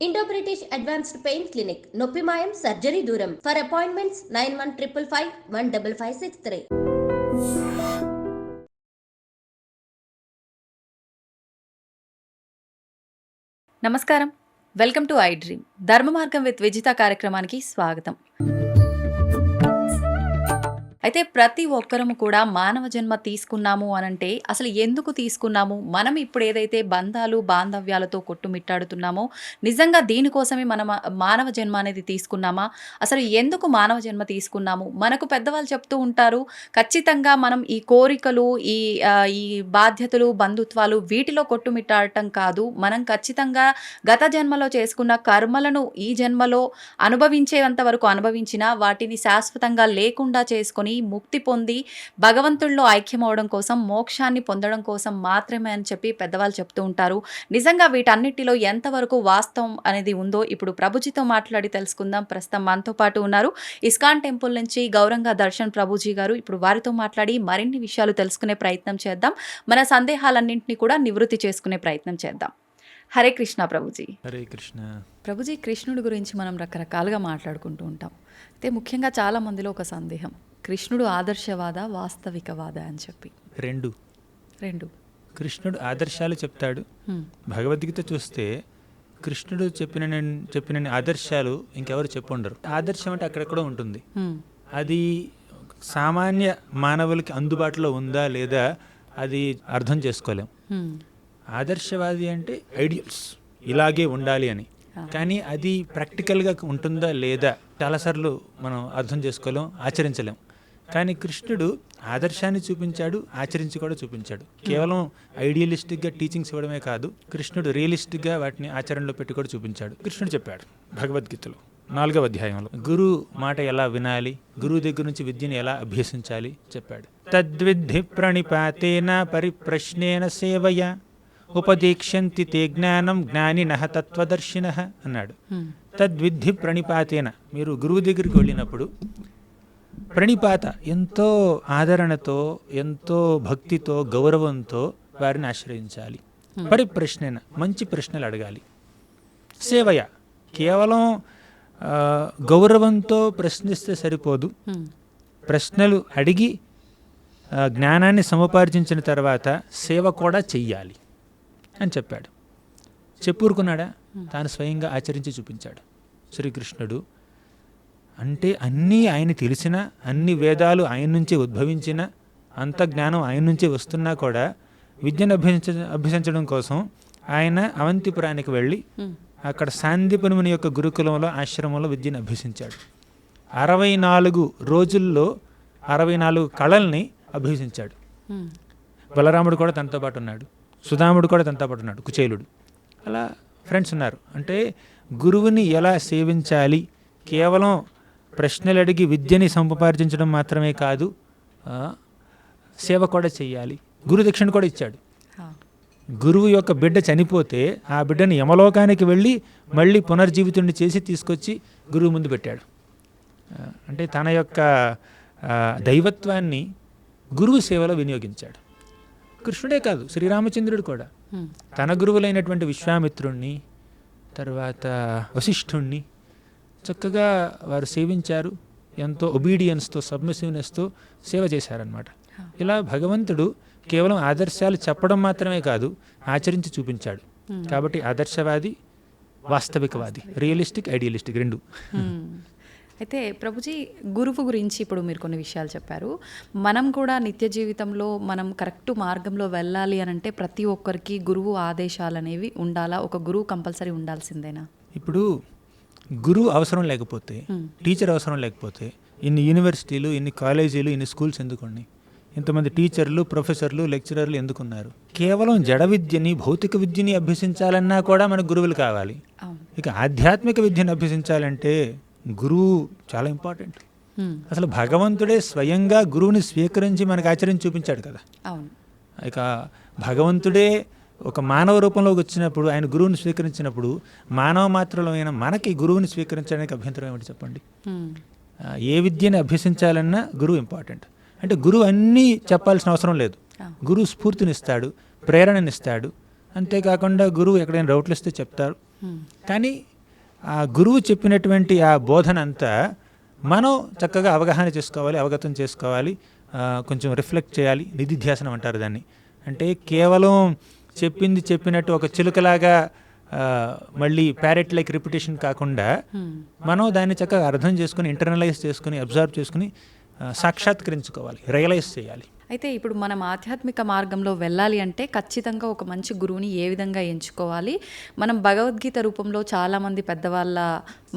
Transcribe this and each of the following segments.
Indo British advanced pain clinic నొప్పి మాయం surgery దూరం. For appointments 9155515563. నమస్కారం, వెల్కమ్ టు ఐ డ్రీమ్. ధర్మ మార్గం విత్ విజిత కార్యక్రమానికి స్వాగతం. అయితే ప్రతి ఒక్కరము కూడా మానవ జన్మ తీసుకున్నాము అనంటే అసలు ఎందుకు తీసుకున్నాము, మనం ఇప్పుడు ఏదైతే బంధాలు బాంధవ్యాలతో కొట్టుమిట్టాడుతున్నామో నిజంగా దీనికోసమే మనం మానవ జన్మ అనేది తీసుకున్నామా, అసలు ఎందుకు మానవ జన్మ తీసుకున్నాము? మనకు పెద్దవాళ్ళు చెప్తూ ఉంటారు, ఖచ్చితంగా మనం ఈ కోరికలు ఈ బాధ్యతలు బంధుత్వాలు వీటిలో కొట్టుమిట్టాడటం కాదు, మనం ఖచ్చితంగా గత జన్మలో చేసుకున్న కర్మలను ఈ జన్మలో అనుభవించేంత వరకు అనుభవించిన వాటిని శాశ్వతంగా లేకుండా చేసుకొని ముక్తి పొంది భగవంతుల్లో ఐక్యమవడం కోసం, మోక్షాన్ని పొందడం కోసం మాత్రమే అని చెప్పి పెద్దవాళ్ళు చెప్తూ ఉంటారు. నిజంగా వీటన్నిటిలో ఎంతవరకు వాస్తవం అనేది ఉందో ఇప్పుడు ప్రభుజీతో మాట్లాడి తెలుసుకుందాం. ప్రస్తుతం మనతో పాటు ఉన్నారు ఇస్కాన్ టెంపుల్ నుంచి గౌరంగా దర్శన్ ప్రభుజీ గారు. ఇప్పుడు వారితో మాట్లాడి మరిన్ని విషయాలు తెలుసుకునే ప్రయత్నం చేద్దాం, మన సందేహాలన్నింటినీ కూడా నివృత్తి చేసుకునే ప్రయత్నం చేద్దాం. హరే కృష్ణ ప్రభుజీ. హరే కృష్ణ ప్రభుజీ, కృష్ణుడి గురించి మనం రకరకాలుగా మాట్లాడుకుంటూ ఉంటాం. అయితే ముఖ్యంగా చాలా మందిలో ఒక సందేహం, కృష్ణుడు ఆదర్శవాద వాస్తవికవాద అని చెప్పి. రెండు కృష్ణుడు ఆదర్శాలు చెప్తాడు. భగవద్గీత చూస్తే కృష్ణుడు చెప్పిన ఆదర్శాలు ఇంకెవరు చెప్పుండరు. ఆదర్శం అంటే అక్కడెక్కడో ఉంటుంది, అది సామాన్య మానవులకి అందుబాటులో ఉందా లేదా అది అర్థం చేసుకోలేం. ఆదర్శవాది అంటే ఐడియల్స్, ఇలాగే ఉండాలి అని, కానీ అది ప్రాక్టికల్గా ఉంటుందా లేదా చాలాసార్లు మనం అర్థం చేసుకోలేం, ఆచరించలేం. కానీ కృష్ణుడు ఆదర్శాన్ని చూపించాడు, ఆచరించి కూడా చూపించాడు. కేవలం ఐడియలిస్టిక్గా టీచింగ్స్ ఇవ్వడమే కాదు, కృష్ణుడు రియలిస్టిక్గా వాటిని ఆచరణలో పెట్టి కూడా చూపించాడు. కృష్ణుడు చెప్పాడు భగవద్గీతలో 4వ అధ్యాయంలో గురువు మాట ఎలా వినాలి, గురువు దగ్గర నుంచి విద్యను ఎలా అభ్యసించాలి చెప్పాడు. తద్విద్ధి ప్రణిపాతేన పరిప్రశ్నేన సేవయ ఉపదీక్ష్యంతి తే జ్ఞానం జ్ఞానినః తత్వదర్శినః అన్నాడు. తద్విద్ధి ప్రణిపాతేన, మీరు గురువు దగ్గరికి వెళ్ళినప్పుడు ప్రణిపాత ఎంతో ఆదరణతో, ఎంతో భక్తితో, గౌరవంతో వారిని ఆశ్రయించాలి. పరిప్రశ్నేన, మంచి ప్రశ్నలు అడగాలి. సేవయ, కేవలం గౌరవంతో ప్రశ్నిస్తే సరిపోదు, ప్రశ్నలు అడిగి జ్ఞానాన్ని సముపార్జించిన తర్వాత సేవ కూడా చెయ్యాలి అని చెప్పాడు. చెప్పుకున్నాడా? తాను స్వయంగా ఆచరించి చూపించాడు శ్రీకృష్ణుడు. అంటే అన్నీ ఆయన తెలిసిన, అన్ని వేదాలు ఆయన నుంచే ఉద్భవించిన, అంత జ్ఞానం ఆయన నుంచే వస్తున్నా కూడా విద్యను అభ్యసించడం కోసం ఆయన అవంతిపురానికి వెళ్ళి అక్కడ సాందీపనుని యొక్క గురుకులంలో, ఆశ్రమంలో విద్యను అభ్యసించాడు. 64 రోజుల్లో 64 కళల్ని అభ్యసించాడు. బలరాముడు కూడా తనతో పాటు ఉన్నాడు, సుధాముడు కూడా తనతో పాటు ఉన్నాడు, కుచేలుడు, అలా ఫ్రెండ్స్ ఉన్నారు. అంటే గురువుని ఎలా సేవించాలి, కేవలం ప్రశ్నలు అడిగి విద్యని సముపార్జించడం మాత్రమే కాదు, సేవ కూడా చెయ్యాలి. గురు దక్షిణ కూడా ఇచ్చాడు. గురువు యొక్క బిడ్డ చనిపోతే ఆ బిడ్డని యమలోకానికి వెళ్ళి మళ్ళీ పునర్జీవితుడిని చేసి తీసుకొచ్చి గురువు ముందు పెట్టాడు. అంటే తన యొక్క దైవత్వాన్ని గురువు సేవలో వినియోగించాడు. కృష్ణుడే కాదు, శ్రీరామచంద్రుడు కూడా తన గురువులైనటువంటి విశ్వామిత్రుణ్ణి, తర్వాత వశిష్ఠుణ్ణి చక్కగా వారు సేవించారు. ఎంతో ఒబీడియన్స్తో, సబ్మిసివ్నెస్తో సేవ చేశారనమాట. ఇలా భగవంతుడు కేవలం ఆదర్శాలు చెప్పడం మాత్రమే కాదు, ఆచరించి చూపించాడు. కాబట్టి ఆదర్శవాది, వాస్తవికవాది, రియలిస్టిక్, ఐడియలిస్టిక్ రెండు. అయితే ప్రభుజీ, గురువు గురించి ఇప్పుడు మీరు కొన్ని విషయాలు చెప్పారు. మనం కూడా నిత్య జీవితంలో మనం కరెక్ట్ మార్గంలో వెళ్ళాలి అని అంటే ప్రతి ఒక్కరికి గురువు ఆదేశాలు అనేవి ఉండాలా? ఒక గురువు కంపల్సరీ ఉండాల్సిందేనా? ఇప్పుడు గురువు అవసరం లేకపోతే, టీచర్ అవసరం లేకపోతే ఇన్ని యూనివర్సిటీలు, ఇన్ని కాలేజీలు, ఇన్ని స్కూల్స్ ఎందుకున్నాయి? ఇంతమంది టీచర్లు, ప్రొఫెసర్లు, లెక్చరర్లు ఎందుకున్నారు? కేవలం జడ విద్యని, భౌతిక విద్యని అభ్యసించాలన్నా కూడా మనకు గురువులు కావాలి. ఇక ఆధ్యాత్మిక విద్యను అభ్యసించాలంటే గురువు చాలా ఇంపార్టెంట్. అసలు భగవంతుడే స్వయంగా గురువుని స్వీకరించి మనకు ఆచరించి చూపించాడు కదా. ఇక భగవంతుడే ఒక మానవ రూపంలోకి వచ్చినప్పుడు, ఆయన గురువుని స్వీకరించినప్పుడు మానవ మాత్రమైన మనకి గురువుని స్వీకరించడానికి అభ్యంతరం ఏమిటి చెప్పండి? ఏ విద్యని అభ్యసించాలన్నా గురువు ఇంపార్టెంట్. అంటే గురువు అన్నీ చెప్పాల్సిన అవసరం లేదు. గురువు స్ఫూర్తినిస్తాడు, ప్రేరణనిస్తాడు. అంతేకాకుండా గురువు ఎక్కడైనా డౌట్లు ఇస్తే చెప్తారు. కానీ ఆ గురువు చెప్పినటువంటి ఆ బోధన అంతా మనం చక్కగా అవగాహన చేసుకోవాలి, అవగతం చేసుకోవాలి, కొంచెం రిఫ్లెక్ట్ చేయాలి. నిధిధ్యాసనం అంటారు దాన్ని. అంటే కేవలం చెప్పింది చెప్పినట్టు ఒక చిలుకలాగా మళ్ళీ ప్యారెట్ లైక్ రిపిటేషన్ కాకుండా మనం దాన్ని చక్కగా అర్థం చేసుకుని, ఇంటర్నలైజ్ చేసుకుని, అబ్జర్వ్ చేసుకుని సాక్షాత్కరించుకోవాలి, రియలైజ్ చేయాలి. అయితే ఇప్పుడు మనం ఆధ్యాత్మిక మార్గంలో వెళ్ళాలి అంటే ఖచ్చితంగా ఒక మంచి గురువుని ఏ విధంగా ఎంచుకోవాలి? మనం భగవద్గీత రూపంలో చాలామంది పెద్దవాళ్ళ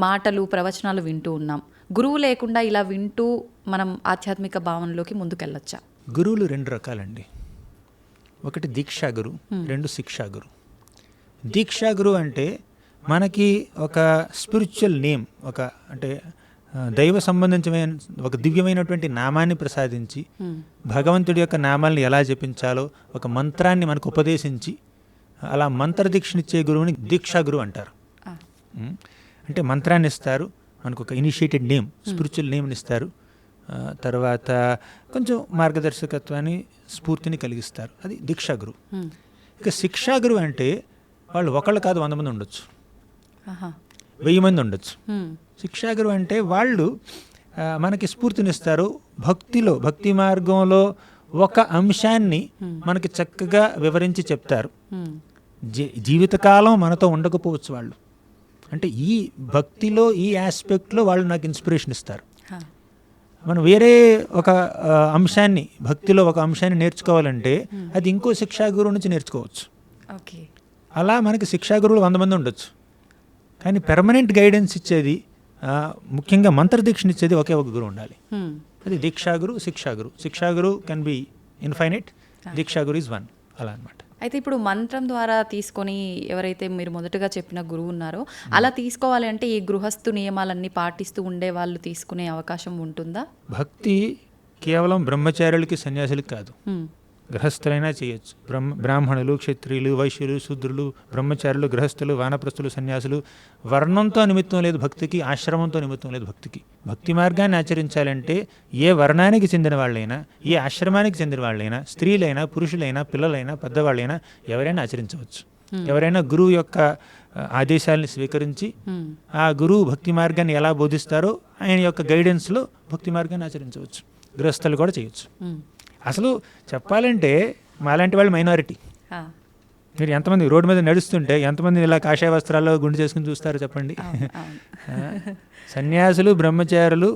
మాటలు, ప్రవచనాలు వింటూ ఉన్నాం. గురువు లేకుండా ఇలా వింటూ మనం ఆధ్యాత్మిక భావనలోకి ముందుకెళ్ళొచ్చా? గురువులు 2 రకాలండి. ఒకటి దీక్షా గురు, 2 శిక్షా గురు. దీక్షా గురు అంటే మనకి ఒక స్పిరిచువల్ నేమ్, ఒక అంటే దైవ సంబంధించిన ఒక దివ్యమైనటువంటి నామాన్ని ప్రసాదించి భగవంతుడి యొక్క నామాల్ని ఎలా జపించాలో ఒక మంత్రాన్ని మనకు ఉపదేశించి అలా మంత్ర దీక్షనిచ్చే గురువుని దీక్షా గురువు అంటారు. అంటే మంత్రాన్ని ఇస్తారు, మనకు ఒక ఇనిషియేటెడ్ నేమ్, స్పిరిచువల్ నేమ్ని ఇస్తారు, తర్వాత కొంచెం మార్గదర్శకత్వాన్ని, స్ఫూర్తిని కలిగిస్తారు. అది దీక్షా గురువు. ఇక శిక్షా గురువు అంటే వాళ్ళు ఒకళ్ళు కాదు 100 మంది ఉండొచ్చు, 1000 మంది ఉండొచ్చు. శిక్షాగురు అంటే వాళ్ళు మనకి స్ఫూర్తినిస్తారు. భక్తిలో, భక్తి మార్గంలో ఒక అంశాన్ని మనకి చక్కగా వివరించి చెప్తారు. జీవితకాలం మనతో ఉండకపోవచ్చు వాళ్ళు, అంటే ఈ భక్తిలో ఈ ఆస్పెక్ట్లో వాళ్ళు నాకు ఇన్స్పిరేషన్ ఇస్తారు. మనం వేరే ఒక అంశాన్ని, భక్తిలో ఒక అంశాన్ని నేర్చుకోవాలంటే అది ఇంకో శిక్షాగురువు నుంచి నేర్చుకోవచ్చు. అలా మనకి శిక్షాగురువులు 100 మంది ఉండొచ్చు, కానీ పెర్మనెంట్ గైడెన్స్ ఇచ్చేది, ముఖ్యంగా మంత్రదీక్షనిచ్చేది ఒకే ఒక గురువు ఉండాలి. అది దీక్షాగురు, శిక్షాగురు. శిక్షాగురు కెన్ బి ఇన్ఫైనైట్, దీక్షాగురు ఈజ్ 1, అలా అనమాట. అయితే ఇప్పుడు మంత్రం ద్వారా తీసుకొని ఎవరైతే మీరు మొదటగా చెప్పిన గురువు ఉన్నారో అలా తీసుకోవాలి అంటే ఈ గృహస్థు నియమాలన్నీ పాటిస్తూ ఉండే వాళ్ళు తీసుకునే అవకాశం ఉంటుందా? భక్తి కేవలం బ్రహ్మచారులకి, సన్యాసులకి కాదు, గృహస్థులైనా చేయొచ్చు. బ్రాహ్మణులు, క్షత్రియులు, వైశ్యులు, శూద్రులు, బ్రహ్మచారులు, గృహస్థులు, వానప్రస్థులు, సన్యాసులు, వర్ణంతో నిమిత్తం లేదు భక్తికి, ఆశ్రమంతో నిమిత్తం లేదు భక్తికి. భక్తి మార్గాన్ని ఆచరించాలంటే ఏ వర్ణానికి చెందిన వాళ్ళైనా, ఏ ఆశ్రమానికి చెందిన వాళ్ళైనా, స్త్రీలైనా, పురుషులైనా, పిల్లలైనా, పెద్దవాళ్ళైనా ఎవరైనా ఆచరించవచ్చు. ఎవరైనా గురువు యొక్క ఆదేశాలని స్వీకరించి ఆ గురువు భక్తి మార్గాన్ని ఎలా బోధిస్తారో ఆయన యొక్క గైడెన్స్లో భక్తి మార్గాన్ని ఆచరించవచ్చు. గృహస్థులు కూడా చేయొచ్చు. అసలు చెప్పాలంటే మాలాంటి వాళ్ళు మైనారిటీ. మీరు ఎంతమంది రోడ్డు మీద నడుస్తుంటే ఎంతమంది ఇలా కాషాయ వస్త్రాల్లో గుండు చేసుకుని చూస్తారు చెప్పండి. సన్యాసులు, బ్రహ్మచారులు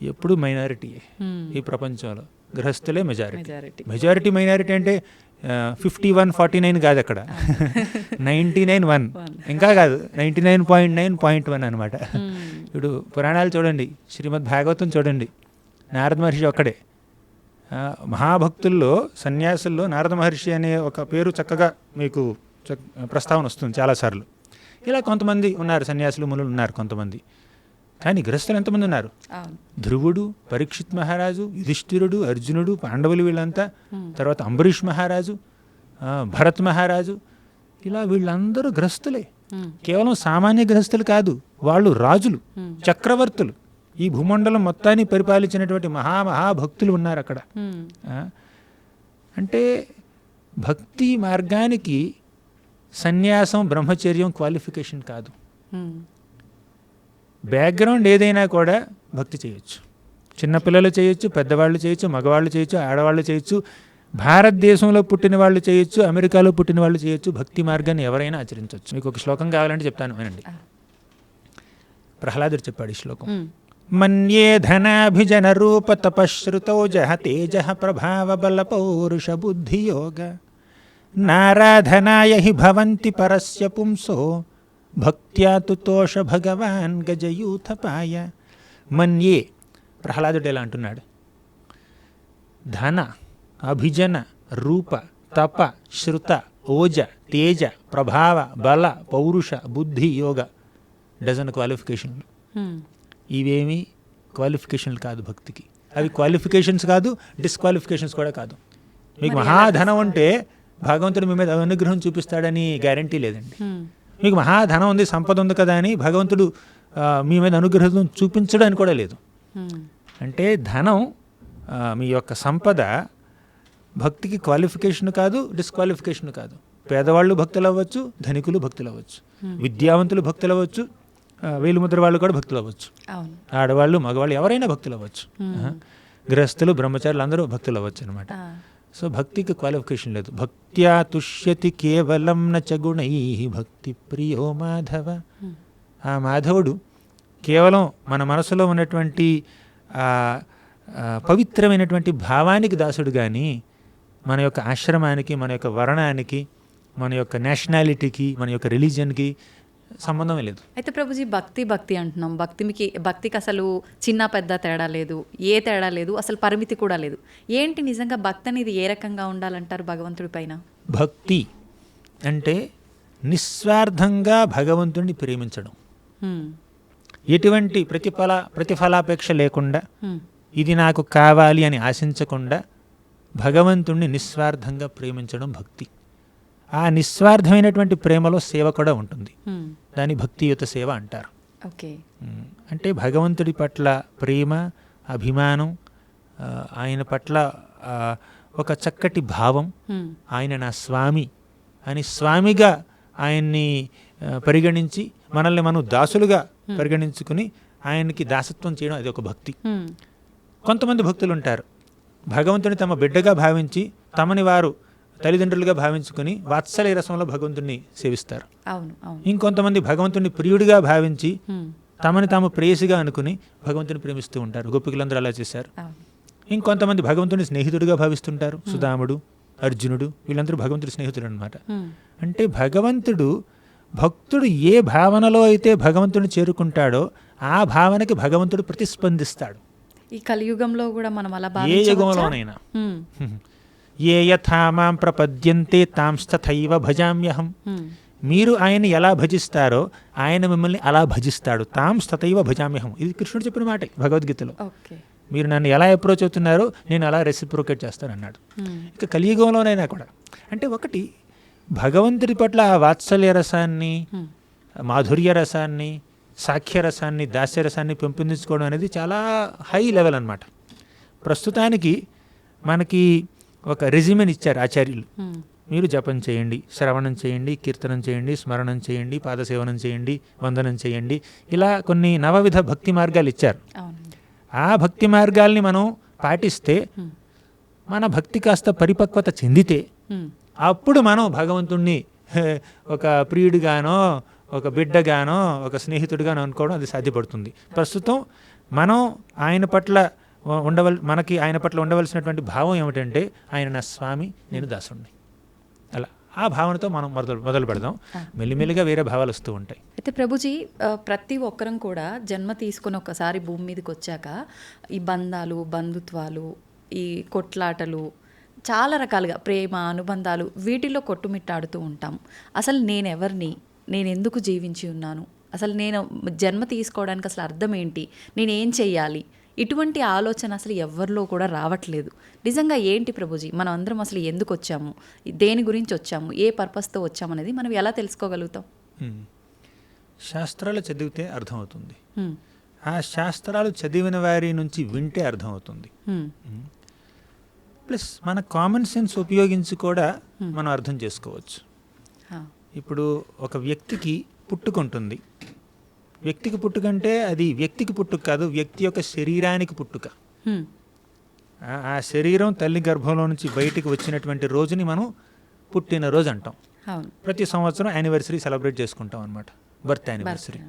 ఎప్పుడు మైనారిటీ ఈ ప్రపంచంలో. గృహస్థులే మెజారిటీ. మైనారిటీ అంటే 51-49 కాదు, అక్కడ 99-1 ఇంకా కాదు, 99.9.1 అనమాట. ఇప్పుడు పురాణాలు చూడండి, శ్రీమద్ భాగవతం చూడండి, నారద మహర్షి ఒక్కడే. మహాభక్తుల్లో, సన్యాసుల్లో నారద మహర్షి అనే ఒక పేరు చక్కగా మీకు ప్రస్తావన వస్తుంది చాలాసార్లు. ఇలా కొంతమంది ఉన్నారు, సన్యాసులు, మునులు ఉన్నారు కొంతమంది. కానీ గృహస్థులు ఎంతమంది ఉన్నారు? ధ్రువుడు, పరీక్షిత్ మహారాజు, యుధిష్ఠిరుడు, అర్జునుడు, పాండవులు, వీళ్ళంతా, తర్వాత అంబరీష్ మహారాజు, భరత్ మహారాజు, ఇలా వీళ్ళందరూ గృహస్థులే. కేవలం సామాన్య గృహస్థులు కాదు, వాళ్ళు రాజులు, చక్రవర్తులు, ఈ భూమండలం మొత్తాన్ని పరిపాలించినటువంటి మహాభక్తులు ఉన్నారు అక్కడ. అంటే భక్తి మార్గానికి సన్యాసం, బ్రహ్మచర్యం క్వాలిఫికేషన్ కాదు. బ్యాక్గ్రౌండ్ ఏదైనా కూడా భక్తి చేయొచ్చు. చిన్నపిల్లలు చేయొచ్చు, పెద్దవాళ్ళు చేయొచ్చు, మగవాళ్ళు చేయొచ్చు, ఆడవాళ్ళు చేయొచ్చు, భారతదేశంలో పుట్టిన వాళ్ళు చేయొచ్చు, అమెరికాలో పుట్టిన వాళ్ళు చేయొచ్చు. భక్తి మార్గాన్ని ఎవరైనా ఆచరించవచ్చు. మీకు ఒక శ్లోకం కావాలంటే చెప్తాను, వినండి. ప్రహ్లాదుడు చెప్పాడు ఈ శ్లోకం. మన్యే ధనాభిజన రూప తపశ్రుతో జహ తేజ ప్రభావ బల పౌరుష బుద్ధి యోగ నారాధనాయ హి భవంతి పరస్య పుంసో భక్త్యా తుతోష భగవాన్ గజయూథపాయ. మన్యే, ప్రహ్లాదుడు ఎలా అంటున్నాడు, ధన, అభిజన, రూప, తప, శ్రుత, ఓజ, తేజ, ప్రభావ, బల, పౌరుష, బుద్ధి, యోగ. డజన్ క్వాలిఫికేషన్లు. ఇవేమీ క్వాలిఫికేషన్లు కాదు భక్తికి. అవి క్వాలిఫికేషన్స్ కాదు, డిస్క్వాలిఫికేషన్స్ కూడా కాదు. మీకు మహాధనం ఉంటే భగవంతుడు మీ మీద అనుగ్రహం చూపిస్తాడని గ్యారంటీ లేదండి. మీకు మహాధనం ఉంది, సంపద ఉంది కదా అని భగవంతుడు మీ మీద అనుగ్రహం చూపించడానికి కూడా లేదు. అంటే ధనం, మీ యొక్క సంపద భక్తికి క్వాలిఫికేషన్ కాదు, డిస్క్వాలిఫికేషన్ కాదు. పేదవాళ్ళు భక్తులు అవ్వచ్చు, ధనికులు భక్తులు అవ్వచ్చు, విద్యావంతులు భక్తులు అవ్వచ్చు, వేలిముద్ర వాళ్ళు కూడా భక్తులు అవ్వచ్చు, అవును. ఆడవాళ్ళు మగవాళ్ళు ఎవరైనా భక్తులు అవ్వచ్చు, గృహస్థులు బ్రహ్మచారులు అందరూ భక్తులు అవ్వచ్చు అనమాట. సో భక్తికి క్వాలిఫికేషన్ లేదు. భక్త్యా తుష్యతి కేవలం నచ గుణై భక్తి ప్రియో మాధవ. ఆ మాధవుడు కేవలం మన మనసులో ఉన్నటువంటి పవిత్రమైనటువంటి భావానికి దాసుడు కానీ మన యొక్క ఆశ్రమానికి, మన యొక్క వర్ణానికి, మన యొక్క నేషనాలిటీకి, మన యొక్క రిలీజియన్కి సంబంధమే లేదు. అయితే ప్రభుజీ భక్తి అంటున్నాం. భక్తికి అసలు చిన్న పెద్ద తేడా లేదు, ఏ తేడా లేదు, అసలు పరిమితి కూడా లేదు. ఏంటి నిజంగా భక్తి అనేది ఏ రకంగా ఉండాలంటారు భగవంతుడి పైన? భక్తి అంటే నిస్వార్థంగా భగవంతుడిని ప్రేమించడం, ఎటువంటి ప్రతిఫలాపేక్ష లేకుండా, ఇది నాకు కావాలి అని ఆశించకుండా భగవంతుణ్ణి నిస్వార్థంగా ప్రేమించడం భక్తి. ఆ నిస్వార్థమైనటువంటి ప్రేమలో సేవ కూడా ఉంటుంది, దాని భక్తియుత సేవ అంటారు. ఓకే. అంటే భగవంతుడి పట్ల ప్రేమ, అభిమానం, ఆయన పట్ల ఒక చక్కటి భావం, ఆయన నా స్వామి అని స్వామిగా ఆయన్ని పరిగణించి మనల్ని మనం దాసులుగా పరిగణించుకుని ఆయనకి దాసత్వం చేయడం, అది ఒక భక్తి. కొంతమంది భక్తులు ఉంటారు, భగవంతుని తమ బిడ్డగా భావించి తమని వారు తల్లిదండ్రులుగా భావించుకుని వాత్సల్య రసంలో భగవంతుడిని సేవిస్తారు. ఇంకొంతమంది భగవంతుడిని ప్రియుడిగా భావించి తమని తాము ప్రేయసిగా అనుకుని భగవంతుని ప్రేమిస్తూ ఉంటారు. గోపికలందరూ అలా చేశారు. ఇంకొంతమంది భగవంతుని స్నేహితుడిగా భావిస్తుంటారు. సుధాముడు, అర్జునుడు వీళ్ళందరూ భగవంతుడి స్నేహితుడు అనమాట. అంటే భక్తుడు ఏ భావనలో అయితే భగవంతుడిని చేరుకుంటాడో ఆ భావనకి భగవంతుడు ప్రతిస్పందిస్తాడు. ఈ కలియుగంలో కూడా మనం అలా ఏ యుగంలోనైనా ఏ యథా మాం ప్రపద్యంతే తాంస్తథైవ భజామ్యహం. మీరు ఆయన్ని ఎలా భజిస్తారో ఆయన మిమ్మల్ని అలా భజిస్తాడు. తాంస్తథైవ భజామ్యహం, ఇది కృష్ణుడు చెప్పిన మాట భగవద్గీతలో. మీరు నన్ను ఎలా అప్రోచ్ అవుతున్నారో నేను అలా రెసిప్రోకేట్ చేస్తాను అన్నాడు. ఇక కలియుగంలోనైనా కూడా అంటే ఒకటి భగవంతుడి పట్ల ఆ వాత్సల్య రసాన్ని, మాధుర్య రసాన్ని, సాఖ్యరసాన్ని, దాస్యరసాన్ని పెంపొందించుకోవడం అనేది చాలా హై లెవెల్ అన్నమాట. ప్రస్తుతానికి మనకి ఒక రెజిమెన్ ఇచ్చారు ఆచార్యులు. మీరు జపం చేయండి, శ్రవణం చేయండి, కీర్తనం చేయండి, స్మరణం చేయండి, పాదసేవనం చేయండి, వందనం చేయండి, ఇలా కొన్ని నవవిధ భక్తి మార్గాలు ఇచ్చారు. ఆ భక్తి మార్గాల్ని మనం పాటిస్తే, మన భక్తి కాస్త పరిపక్వత చెందితే అప్పుడు మనం భగవంతుణ్ణి ఒక ప్రియుడిగానో, ఒక బిడ్డగానో, ఒక స్నేహితుడిగానో అనుకోవడం అది సాధ్యపడుతుంది. ప్రస్తుతం మనం ఆయన పట్ల మనకి ఆయన పట్ల ఉండవలసినటువంటి భావం ఏమిటంటే ఆయన నా స్వామి, నేను దాసుడిని. అలా ఆ భావనతో మనం మొదలు పెడదాం. మెల్లిమెల్లిగా వేరే భావాలు వస్తూ ఉంటాయి. అయితే ప్రభుజీ, ప్రతి ఒక్కరం కూడా జన్మ తీసుకొని ఒకసారి భూమి మీదకి వచ్చాక ఈ బంధాలు, బంధుత్వాలు, ఈ కొట్లాటలు, చాలా రకాలుగా ప్రేమ, అనుబంధాలు, వీటిల్లో కొట్టుమిట్టాడుతూ ఉంటాం. అసలు నేనెవరిని, నేను ఎందుకు జీవించి ఉన్నాను, అసలు నేను జన్మ తీసుకోవడానికి అసలు అర్థం ఏంటి, నేనేం చెయ్యాలి, ఇటువంటి ఆలోచన అసలు ఎవరిలో కూడా రావట్లేదు. నిజంగా ఏంటి ప్రభుజీ, మనం అందరం అసలు ఎందుకు వచ్చాము, దేని గురించి వచ్చాము, ఏ పర్పస్తో వచ్చాము అనేది మనం ఎలా తెలుసుకోగలుగుతాం? శాస్త్రాలు చదివితే అర్థమవుతుంది. ఆ శాస్త్రాలు చదివిన వారి నుంచి వింటే అర్థమవుతుంది. ప్లస్ మన కామన్ సెన్స్ ఉపయోగించి కూడా మనం అర్థం చేసుకోవచ్చు. ఇప్పుడు ఒక వ్యక్తికి పుట్టుకుంటుంది. వ్యక్తికి పుట్టుకంటే అది వ్యక్తికి పుట్టుక కాదు, వ్యక్తి యొక్క శరీరానికి పుట్టుక. ఆ శరీరం తల్లి గర్భంలో నుంచి బయటికి వచ్చినటువంటి రోజుని మనం పుట్టినరోజు అంటాం. ప్రతి సంవత్సరం యానివర్సరీ సెలబ్రేట్ చేసుకుంటాం అనమాట, బర్త్ యానివర్సరీ.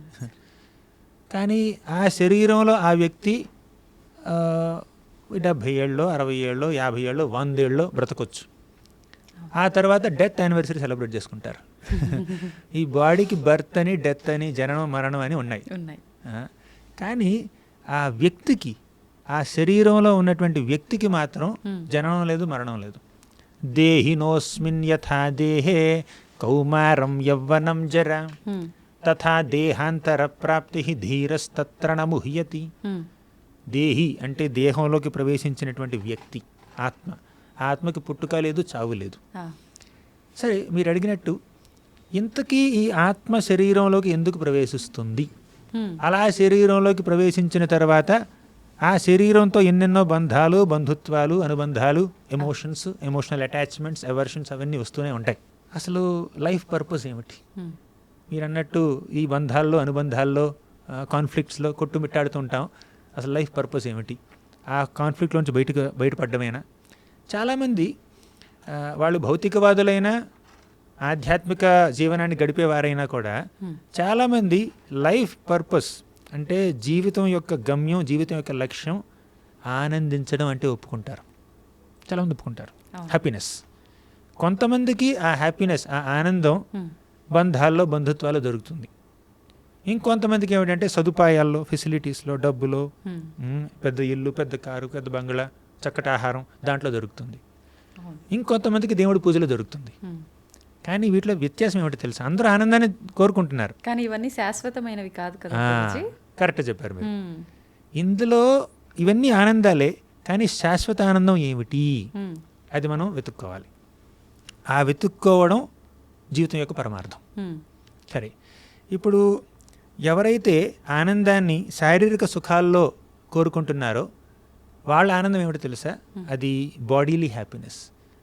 కానీ ఆ శరీరంలో ఆ వ్యక్తి 70 ఏళ్ళలో, 60 ఏళ్ళలో, 50 ఏళ్ళలో, 100 ఏళ్ళలో బ్రతకొచ్చు. ఆ తర్వాత డెత్ యానివర్సరీ సెలబ్రేట్ చేసుకుంటారు. ఈ బాడీకి బర్త్ అని, డెత్ అని, జననం, మరణం అని ఉన్నాయి. కానీ ఆ వ్యక్తికి, ఆ శరీరంలో ఉన్నటువంటి వ్యక్తికి మాత్రం జననం లేదు, మరణం లేదు. దేహినోస్మిన్ యథా దేహే కౌమారం యవ్వనం జర తథా దేహాంతర ప్రాప్తి ధీరస్తత్ర నముహ్యతి. దేహి అంటే దేహంలోకి ప్రవేశించినటువంటి వ్యక్తి, ఆత్మ. ఆత్మకి పుట్టుక లేదు, చావు లేదు. సరే, మీరు అడిగినట్టు ఇంతకీ ఈ ఆత్మ శరీరంలోకి ఎందుకు ప్రవేశిస్తుంది? అలా శరీరంలోకి ప్రవేశించిన తర్వాత ఆ శరీరంతో ఎన్నెన్నో బంధాలు, బంధుత్వాలు, అనుబంధాలు, ఎమోషన్స్, ఎమోషనల్ అటాచ్మెంట్స్, ఎవర్షన్స్ అవన్నీ వస్తూనే ఉంటాయి. అసలు లైఫ్ పర్పస్ ఏమిటి? మీరు అన్నట్టు ఈ బంధాల్లో, అనుబంధాల్లో కాన్ఫ్లిక్ట్స్లో కొట్టుమిట్టాడుతూ ఉంటాం. అసలు లైఫ్ పర్పస్ ఏమిటి? ఆ కాన్ఫ్లిక్ట్లోంచి బయటపడ్డమైనా చాలామంది వాళ్ళు భౌతికవాదులైనా ఆధ్యాత్మిక జీవనాన్ని గడిపేవారైనా కూడా చాలామంది లైఫ్ పర్పస్ అంటే జీవితం యొక్క గమ్యం, జీవితం యొక్క లక్ష్యం ఆనందించడం అంటే ఒప్పుకుంటారు. చాలామంది ఒప్పుకుంటారు హ్యాపీనెస్. కొంతమందికి ఆ హ్యాపీనెస్, ఆ ఆనందం బంధాల్లో, బంధుత్వాల్లో దొరుకుతుంది. ఇంకొంతమందికి ఏమిటంటే సదుపాయాల్లో, ఫెసిలిటీస్లో, డబ్బులో, పెద్ద ఇల్లు, పెద్ద కారు, పెద్ద బంగ్లా, చక్కటి ఆహారం దాంట్లో దొరుకుతుంది. ఇంకొంతమందికి దేవుడి పూజలో దొరుకుతుంది. కానీ వీటిలో వ్యత్యాసం ఏమిటో తెలుసా? అందరూ ఆనందాన్ని కోరుకుంటున్నారు, కానీ ఇవన్నీ శాశ్వతమైనవి కాదు కదా. కరెక్ట్ చెప్పారు మీరు. ఇందులో ఇవన్నీ ఆనందాలే, కానీ శాశ్వత ఆనందం ఏమిటి అది మనం వెతుక్కోవాలి. ఆ వెతుక్కోవడం జీవితం యొక్క పరమార్థం. సరే, ఇప్పుడు ఎవరైతే ఆనందాన్ని శారీరక సుఖాల్లో కోరుకుంటున్నారో వాళ్ళ ఆనందం ఏమిటో తెలుసా? అది బాడీలీ హ్యాపీనెస్.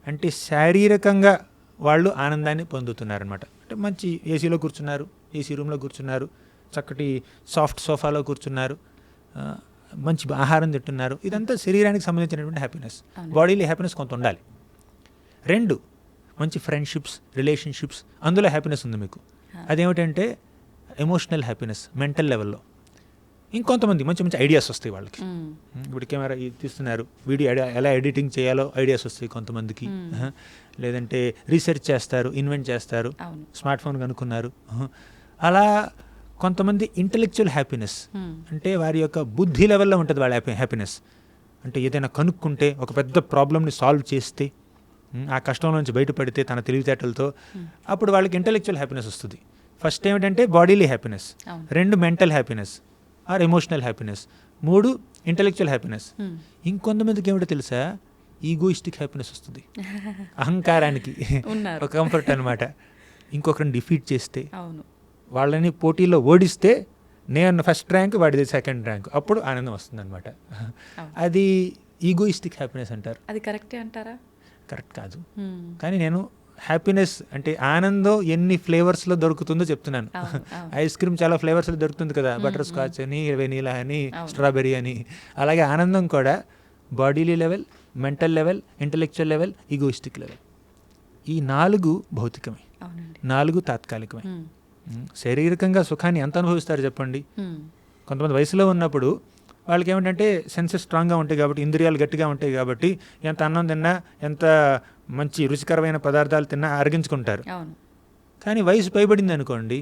అంటే శారీరకంగా వాళ్ళు ఆనందాన్ని పొందుతున్నారనమాట. అంటే మంచి ఏసీలో కూర్చున్నారు, ఏసీ రూమ్లో కూర్చున్నారు, చక్కటి సాఫ్ట్ సోఫాలో కూర్చున్నారు, మంచి ఆహారం తింటున్నారు. ఇదంతా శరీరానికి సంబంధించినటువంటి హ్యాపీనెస్. బాడీలీ హ్యాపీనెస్ కొంత ఉండాలి. 2 మంచి ఫ్రెండ్షిప్స్, రిలేషన్షిప్స్, అందులో హ్యాపీనెస్ ఉంది మీకు. అదేమిటంటే ఎమోషనల్ హ్యాపీనెస్, మెంటల్ లెవెల్లో. ఇంకొంతమంది మంచి మంచి ఐడియాస్ వస్తాయి వాళ్ళకి. ఇప్పుడు కెమెరా తీస్తున్నారు, వీడియో ఎలా ఎడిటింగ్ చేయాలో ఐడియాస్ వస్తాయి కొంతమందికి. లేదంటే రీసెర్చ్ చేస్తారు, ఇన్వెంట్ చేస్తారు, స్మార్ట్ ఫోన్ కనుక్కున్నారు. అలా కొంతమంది ఇంటెలెక్చువల్ హ్యాపీనెస్, అంటే వారి యొక్క బుద్ధి లెవెల్లో ఉంటుంది వాళ్ళ హ్యాపీనెస్. అంటే ఏదైనా కనుక్కుంటే, ఒక పెద్ద ప్రాబ్లమ్ని సాల్వ్ చేస్తే, ఆ కష్టం నుంచి బయటపడితే తన తెలివితేటలతో, అప్పుడు వాళ్ళకి ఇంటెలెక్చువల్ హ్యాపీనెస్ వస్తుంది. ఫస్ట్ ఏమిటంటే bodily happiness, 2 mental happiness or emotional happiness, 3 intellectual happiness. ఇంకొంతమందికి ఏమిటో తెలుసా? ఈగోయిస్టిక్ హ్యాపీనెస్ వస్తుంది. అహంకారానికి ఒక కంఫర్ట్ అనమాట. ఇంకొకరిని డిఫీట్ చేస్తే, వాళ్ళని పోటీలో ఓడిస్తే, నేను ఫస్ట్ ర్యాంక్, వాడిది సెకండ్ ర్యాంక్, అప్పుడు ఆనందం వస్తుంది అనమాట. అది ఈగోయిస్టిక్ హ్యాపీనెస్ అంటారు. అది కరెక్టే అంటారా? కరెక్ట్ కాదు. కానీ నేను హ్యాపీనెస్ అంటే ఆనందం ఎన్ని ఫ్లేవర్స్లో దొరుకుతుందో చెప్తున్నాను. ఐస్ క్రీమ్ చాలా ఫ్లేవర్స్లో దొరుకుతుంది కదా, బటర్ స్కాచ్ అని, వెనీలా అని, స్ట్రాబెర్రీ అని. అలాగే ఆనందం కూడా bodily level, mental level, intellectual level, egoistic level. ఈ 4 భౌతికమే, 4 తాత్కాలికమే. శారీరకంగా సుఖాన్ని ఎంత అనుభవిస్తారు చెప్పండి? కొంతమంది వయసులో ఉన్నప్పుడు వాళ్ళకి ఏమిటంటే సెన్సెస్ స్ట్రాంగ్గా ఉంటాయి కాబట్టి, ఇంద్రియాలు గట్టిగా ఉంటాయి కాబట్టి, ఎంత అన్నం తిన్నా, ఎంత మంచి రుచికరమైన పదార్థాలు తిన్నా అరగించుకుంటారు. కానీ వయసు పైబడింది అనుకోండి,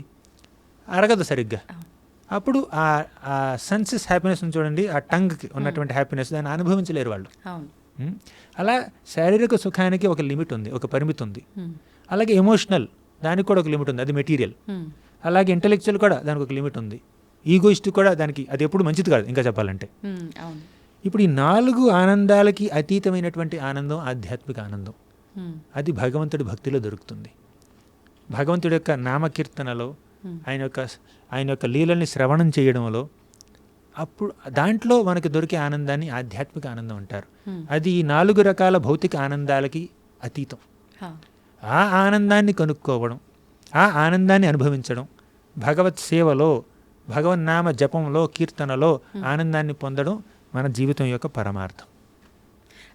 అరగదు సరిగ్గా. అప్పుడు ఆ సెన్సెస్ హ్యాపీనెస్ చూడండి, ఆ టంగ్కి ఉన్నటువంటి హ్యాపీనెస్, దాన్ని అనుభవించలేరు వాళ్ళు. అలా శారీరక సుఖానికి ఒక లిమిట్ ఉంది, ఒక పరిమితి ఉంది. అలాగే ఎమోషనల్, దానికి కూడా ఒక లిమిట్ ఉంది, అది మెటీరియల్. అలాగే ఇంటెలెక్చువల్ కూడా దానికి ఒక లిమిట్ ఉంది. ఈగోయిస్ట్ కూడా దానికి, అది ఎప్పుడు మంచిది కాదు ఇంకా చెప్పాలంటే. ఇప్పుడు ఈ 4 ఆనందాలకి అతీతమైనటువంటి ఆనందం ఆధ్యాత్మిక ఆనందం. అది భగవంతుడి భక్తిలో దొరుకుతుంది. భగవంతుడి యొక్క నామకీర్తనలో, ఆయన యొక్క లీలల్ని శ్రవణం చేయడంలో, అప్పుడు దాంట్లో మనకు దొరికే ఆనందాన్ని ఆధ్యాత్మిక ఆనందం అంటారు. అది ఈ 4 రకాల భౌతిక ఆనందాలకి అతీతం. ఆ ఆనందాన్ని కనుక్కోవడం, ఆ ఆనందాన్ని అనుభవించడం, భగవత్ సేవలో, భగవన్నామ జపంలో, కీర్తనలో ఆనందాన్ని పొందడం మన జీవితం యొక్క పరమార్థం.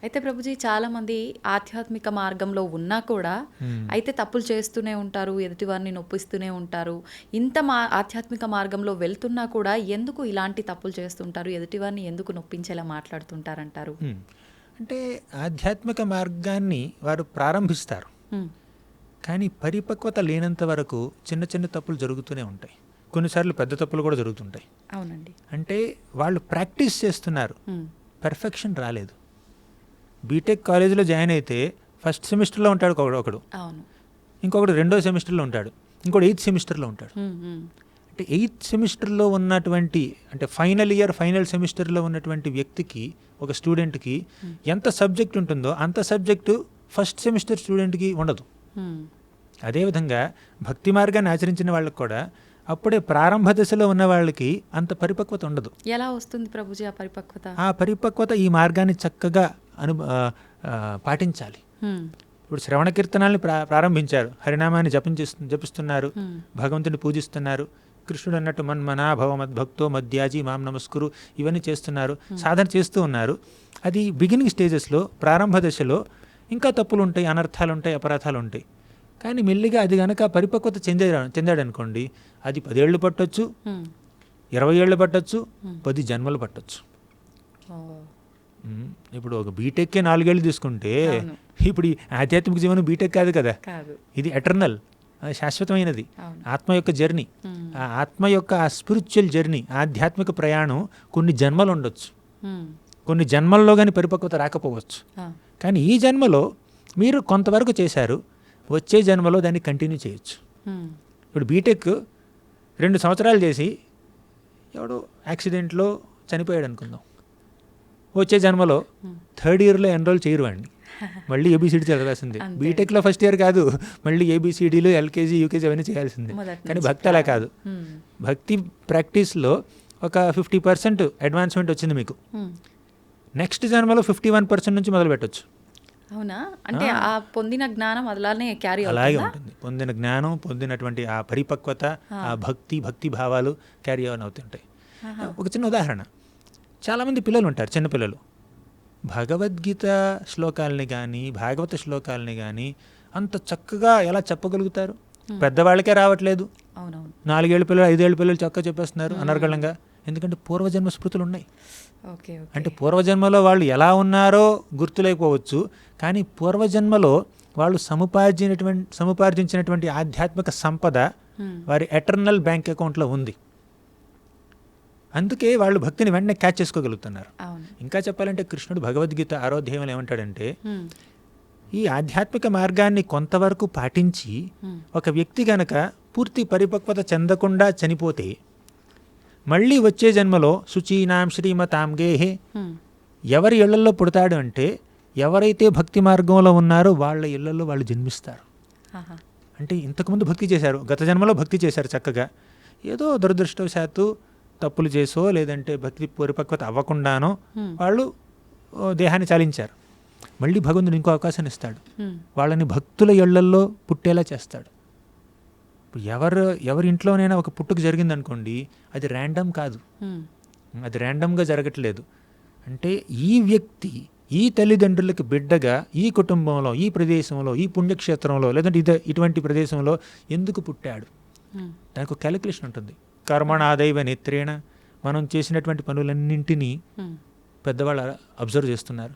అయితే ప్రభుజీ, చాలామంది ఆధ్యాత్మిక మార్గంలో ఉన్నా కూడా అయితే తప్పులు చేస్తూనే ఉంటారు, ఎదుటివారిని నొప్పిస్తూనే ఉంటారు. ఇంత ఆధ్యాత్మిక మార్గంలో వెళ్తున్నా కూడా ఎందుకు ఇలాంటి తప్పులు చేస్తుంటారు? ఎదుటివారిని ఎందుకు నొప్పించేలా మాట్లాడుతుంటారంటారు? అంటే ఆధ్యాత్మిక మార్గాన్ని వారు ప్రారంభిస్తారు, కానీ పరిపక్వత లేనంత వరకు చిన్న చిన్న తప్పులు జరుగుతూనే ఉంటాయి. కొన్నిసార్లు పెద్ద తప్పులు కూడా జరుగుతుంటాయి. అవునండి. అంటే వాళ్ళు ప్రాక్టీస్ చేస్తున్నారు, పర్ఫెక్షన్ రాలేదు. బీటెక్ కాలేజీలో జాయిన్ అయితే ఫస్ట్ సెమిస్టర్లో ఉంటాడు ఒకడు, ఇంకొకడు 2వ సెమిస్టర్లో ఉంటాడు, ఇంకోటి 8th సెమిస్టర్లో ఉంటాడు. అంటే 8th సెమిస్టర్లో ఉన్నటువంటి, అంటే ఫైనల్ ఇయర్ ఫైనల్ సెమిస్టర్లో ఉన్నటువంటి వ్యక్తికి, ఒక స్టూడెంట్కి ఎంత సబ్జెక్ట్ ఉంటుందో అంత సబ్జెక్టు ఫస్ట్ సెమిస్టర్ స్టూడెంట్కి ఉండదు. అదేవిధంగా భక్తి మార్గాన్ని ఆచరించిన వాళ్ళకి కూడా అప్పుడే ప్రారంభ దశలో ఉన్న వాళ్ళకి అంత పరిపక్వత ఉండదు. ఎలా వస్తుంది ప్రభుజీ ఆ పరిపక్వత? ఆ పరిపక్వత ఈ మార్గాన్ని చక్కగా పాటించాలి. ఇప్పుడు శ్రవణ కీర్తనాల్ని ప్రారంభించారు, హరినామాన్ని జపిస్తున్నారు, భగవంతుని పూజిస్తున్నారు, కృష్ణుడు అన్నట్టు మన్మనాభవ మద్భక్తో మధ్యాజీ మాం నమస్కురు ఇవన్నీ చేస్తున్నారు, సాధన చేస్తూ ఉన్నారు. అది బిగినింగ్ స్టేజెస్లో, ప్రారంభ దశలో ఇంకా తప్పులు ఉంటాయి, అనర్థాలు ఉంటాయి, అపరాధాలు ఉంటాయి. కానీ మెల్లిగా అది కనుక పరిపక్వత చెందాడనుకోండి, అది 10 ఏళ్ళు పట్టొచ్చు, 20 ఏళ్ళు పట్టొచ్చు, 10 జన్మలు పట్టొచ్చు. ఇప్పుడు ఒక బీటెక్కే 4 ఏళ్ళు తీసుకుంటే ఇప్పుడు ఈ ఆధ్యాత్మిక జీవనం బీటెక్ కాదు కదా, ఇది ఎటర్నల్, శాశ్వతమైనది, ఆత్మ యొక్క జర్నీ. ఆ ఆత్మ యొక్క ఆ స్పిరిచువల్ జర్నీ, ఆధ్యాత్మిక ప్రయాణం కొన్ని జన్మలు ఉండొచ్చు, కొన్ని జన్మల్లో కానీ పరిపక్వత రాకపోవచ్చు. కానీ ఈ జన్మలో మీరు కొంతవరకు చేశారు, వచ్చే జన్మలో దాన్ని కంటిన్యూ చేయొచ్చు. ఇప్పుడు బీటెక్ 2 సంవత్సరాలు చేసి ఎవడో యాక్సిడెంట్లో చనిపోయాడు అనుకుందాం, వచ్చే జన్మలో 3rd ఇయర్లో ఎన్రోల్ చేయరు వాడిని, మళ్ళీ ఏబిసిడి చదవాల్సిందే. బీటెక్లో ఫస్ట్ ఇయర్ కాదు, మళ్ళీ ఏబిసిడీలు, ఎల్కేజీ, యూకేజీ అవన్నీ చేయాల్సిందే. కానీ భక్తి అలా కాదు. భక్తి ప్రాక్టీస్లో ఒక 50% అడ్వాన్స్మెంట్ వచ్చింది మీకు, నెక్స్ట్ జన్మలో 51% నుంచి మొదలు పెట్టచ్చు. అవునా? అంటే ఆ పొందిన జ్ఞానం అలానే క్యారీ అలాగే ఉంటుంది. పొందిన జ్ఞానం, పొందినటువంటి ఆ పరిపక్వత, ఆ భక్తి భావాలు క్యారీ ఆన్ అవుతుంటాయి. ఒక చిన్న ఉదాహరణ, చాలామంది పిల్లలు ఉంటారు, చిన్నపిల్లలు, భగవద్గీత శ్లోకాలని కానీ భాగవత శ్లోకాలని కానీ అంత చక్కగా ఎలా చెప్పగలుగుతారు? పెద్దవాళ్ళకే రావట్లేదు. 4 ఏళ్ళ పిల్లలు, 5 ఏళ్ళ పిల్లలు చక్కగా చెప్పేస్తున్నారు అనర్గళంగా. ఎందుకంటే పూర్వజన్మ స్మృతులు ఉన్నాయి. అంటే పూర్వజన్మలో వాళ్ళు ఎలా ఉన్నారో గుర్తులేకపోవచ్చు, కానీ పూర్వజన్మలో వాళ్ళు సముపార్జించినటువంటి ఆధ్యాత్మిక సంపద వారి ఎటర్నల్ బ్యాంక్ అకౌంట్లో ఉంది. అందుకే వాళ్ళు భక్తిని వెంటనే క్యాచ్ చేసుకోగలుగుతున్నారు. ఇంకా చెప్పాలంటే కృష్ణుడు భగవద్గీత 6వ అధ్యాయంలో ఏమంటాడంటే, ఈ ఆధ్యాత్మిక మార్గాన్ని కొంతవరకు పాటించి ఒక వ్యక్తి గనక పూర్తి పరిపక్వత చెందకుండా చనిపోతే మళ్ళీ వచ్చే జన్మలో శుచీనాం శ్రీమతాం గేహే, ఎవరి ఇళ్లలో పుడతాడు అంటే ఎవరైతే భక్తి మార్గంలో ఉన్నారో వాళ్ళ ఇళ్లలో వాళ్ళు జన్మిస్తారు. అంటే ఇంతకుముందు భక్తి చేశారు, గత జన్మలో భక్తి చేశారు చక్కగా, ఏదో దురదృష్టవశాత్తు తప్పులు చేసో లేదంటే భక్తి పరిపక్వత అవ్వకుండానో వాళ్ళు దేహాన్ని చాలించారు. మళ్ళీ భగవంతుడు ఇంకో అవకాశాన్ని ఇస్తాడు, వాళ్ళని భక్తుల ఇళ్లల్లో పుట్టేలా చేస్తాడు. ఎవరి ఇంట్లోనైనా ఒక పుట్టుక జరిగిందనుకోండి, అది ర్యాండమ్ కాదు, అది ర్యాండమ్గా జరగట్లేదు. అంటే ఈ వ్యక్తి ఈ తల్లిదండ్రులకి బిడ్డగా ఈ కుటుంబంలో, ఈ ప్రదేశంలో, ఈ పుణ్యక్షేత్రంలో లేదంటే ఇటువంటి ప్రదేశంలో ఎందుకు పుట్టాడు, దానికి ఒక క్యాలిక్యులేషన్ ఉంటుంది. కర్మణాదైవ నేత్రేణ, మనం చేసినటువంటి పనులన్నింటినీ పెద్దవాళ్ళు అబ్జర్వ్ చేస్తున్నారు,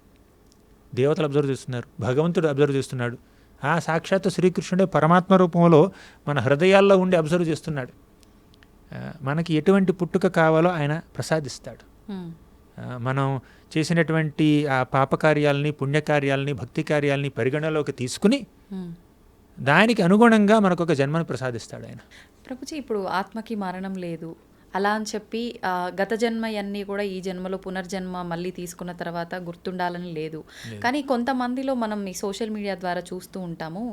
దేవతలు అబ్జర్వ్ చేస్తున్నారు, భగవంతుడు అబ్జర్వ్ చేస్తున్నాడు. ఆ సాక్షాత్ శ్రీకృష్ణుడే పరమాత్మ రూపంలో మన హృదయాల్లో ఉండి అబ్జర్వ్ చేస్తున్నాడు. మనకి ఎటువంటి పుట్టుక కావాలో ఆయన ప్రసాదిస్తాడు. మనం చేసినటువంటి ఆ పాపకార్యాలని, పుణ్యకార్యాలని, భక్తి కార్యాలని పరిగణలోకి తీసుకుని దానికి అనుగుణంగా మనకు ఒక జన్మను ప్రసాదిస్తాడు ఆయన. ప్రభుజీ, ఇప్పుడు ఆత్మకి మరణం లేదు అలా అని చెప్పి గత జన్మ అన్నీ కూడా ఈ జన్మలో పునర్జన్మ మళ్ళీ తీసుకున్న తర్వాత గుర్తుండాలని లేదు. కానీ కొంతమందిలో మనం ఈ సోషల్ మీడియా ద్వారా చూస్తూ ఉంటాము,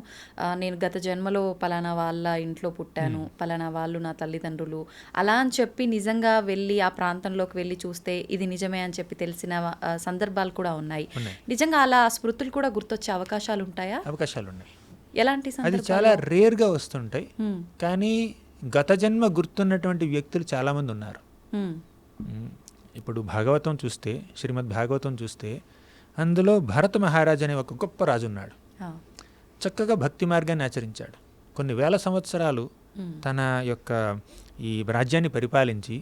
నేను గత జన్మలో పలానా వాళ్ళ ఇంట్లో పుట్టాను, పలానా వాళ్ళు నా తల్లిదండ్రులు, అలా అని చెప్పి నిజంగా వెళ్ళి ఆ ప్రాంతంలోకి వెళ్ళి చూస్తే ఇది నిజమే అని చెప్పి తెలిసిన సందర్భాలు కూడా ఉన్నాయి. నిజంగా అలా స్మృతులు కూడా గుర్తొచ్చే అవకాశాలు ఉంటాయా? అవకాశాలు ఉన్నాయి. ఎలాంటి అది చాలా రేర్గా వస్తుంటాయి. కానీ గత జన్మ గుర్తున్నటువంటి వ్యక్తులు చాలామంది ఉన్నారు. ఇప్పుడు భాగవతం చూస్తే, శ్రీమద్ భాగవతం చూస్తే అందులో భరత మహారాజు అనే ఒక గొప్ప రాజు ఉన్నాడు. చక్కగా భక్తి మార్గాన్ని ఆచరించాడు. కొన్ని వేల సంవత్సరాలు తన యొక్క ఈ రాజ్యాన్ని పరిపాలించి,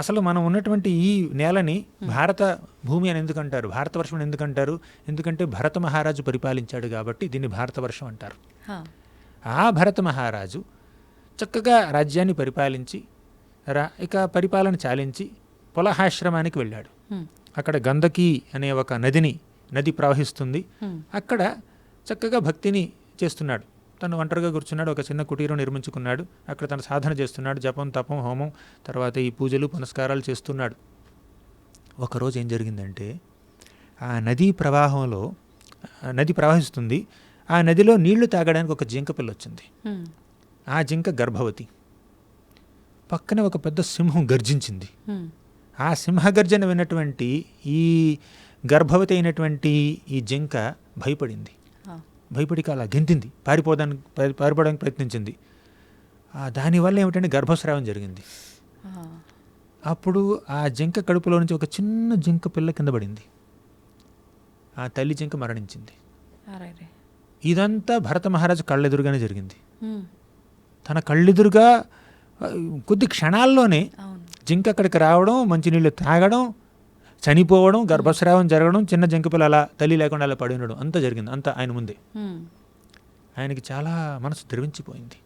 అసలు మనం ఉన్నటువంటి ఈ నేలని భారత భూమి అని ఎందుకంటారు, భారతవర్షం అని ఎందుకంటారు? ఎందుకంటే భరత మహారాజు పరిపాలించాడు కాబట్టి దీన్ని భారతవర్షం అంటారు. ఆ భరత మహారాజు చక్కగా రాజ్యాన్ని పరిపాలించి ఇక పరిపాలన చాలించి పులహాశ్రమానికి వెళ్ళాడు. అక్కడ గంధకి అనే ఒక నది ప్రవహిస్తుంది. అక్కడ చక్కగా భక్తిని చేస్తున్నాడు. తను ఒంటరిగా కూర్చున్నాడు, ఒక చిన్న కుటీరం నిర్మించుకున్నాడు. అక్కడ తను సాధన చేస్తున్నాడు, జపం, తపం, హోమం, తర్వాత ఈ పూజలు పునస్కారాలు చేస్తున్నాడు. ఒకరోజు ఏం జరిగిందంటే, ఆ నదీ ప్రవాహంలో నది ప్రవహిస్తుంది. ఆ నదిలో నీళ్లు తాగడానికి ఒక జింక పిల్ల వచ్చింది. ఆ జింక గర్భవతి. పక్కనే ఒక పెద్ద సింహం గర్జించింది. ఆ సింహగర్జన విన్నటువంటి ఈ గర్భవతి అయినటువంటి ఈ జింక భయపడింది. భయపడికి అలా గెంతింది, పారిపోవడానికి ప్రయత్నించింది. దానివల్ల ఏమిటంటే గర్భస్రావం జరిగింది. అప్పుడు ఆ జింక కడుపులో నుంచి ఒక చిన్న జింక పిల్ల కింద పడింది. ఆ తల్లి జింక మరణించింది. ఇదంతా భరత మహారాజు కళ్ళెదురుగానే జరిగింది. తన కళ్ళెదురుగా కొద్ది క్షణాల్లోనే జింక అక్కడికి రావడం, మంచినీళ్ళు తాగడం, చనిపోవడం, గర్భస్రావం జరగడం, చిన్న జింక పిల్ల అలా తల్లి లేకుండా అలా పడి ఉండడం అంతా జరిగింది. అంతా ఆయన ముందే. ఆయనకి చాలా మనసు ద్రవించిపోయింది.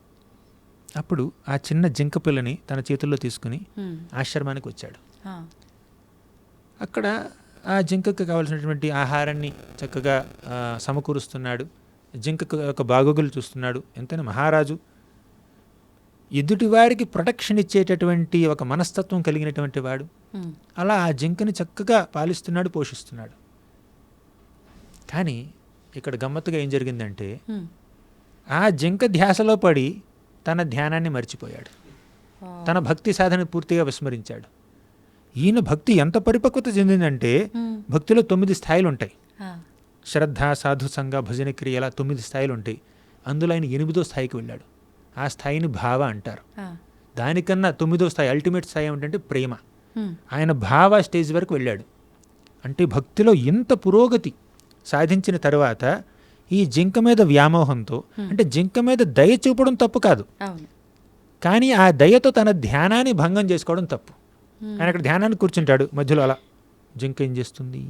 అప్పుడు ఆ చిన్న జింక పిల్లని తన చేతుల్లో తీసుకుని ఆశ్రమానికి వచ్చాడు. అక్కడ ఆ జింకకు కావాల్సినటువంటి ఆహారాన్ని చక్కగా సమకూరుస్తున్నాడు. జింకకు ఒక బాగోగులు చూస్తున్నాడు. ఎంతైనా మహారాజు ఎదుటివారికి ప్రొటెక్షన్ ఇచ్చేటటువంటి ఒక మనస్తత్వం కలిగినటువంటి వాడు. అలా ఆ జింకని చక్కగా పాలిస్తున్నాడు, పోషిస్తున్నాడు. కానీ ఇక్కడ గమ్మత్తుగా ఏం జరిగిందంటే ఆ జింక ధ్యాసలో పడి తన ధ్యానాన్ని మర్చిపోయాడు. తన భక్తి సాధన పూర్తిగా విస్మరించాడు. ఈయన భక్తి ఎంత పరిపక్వత చెందిందంటే భక్తిలో 9 స్థాయిలు ఉంటాయి. శ్రద్ధ, సాధు సంఘ, భజన క్రియ, ఇలా 9 స్థాయిలు ఉంటాయి. అందులో ఆయన 8వ స్థాయికి వెళ్ళాడు. ఆ స్థాయిని భావ అంటారు. దానికన్నా 9వ స్థాయి, అల్టిమేట్ స్థాయి ఏమిటంటే ప్రేమ. ఆయన భావ స్టేజ్ వరకు వెళ్ళాడు. అంటే భక్తిలో ఇంత పురోగతి సాధించిన తర్వాత ఈ జింక మీద వ్యామోహంతో, అంటే జింక మీద దయ చూపడం తప్పు కాదు, కానీ ఆ దయతో తన ధ్యానాన్ని భంగం చేసుకోవడం తప్పు. ఆయన అక్కడ ధ్యానాన్ని కూర్చుంటాడు, మధ్యలో అలా జింక ఏం చేస్తుంది,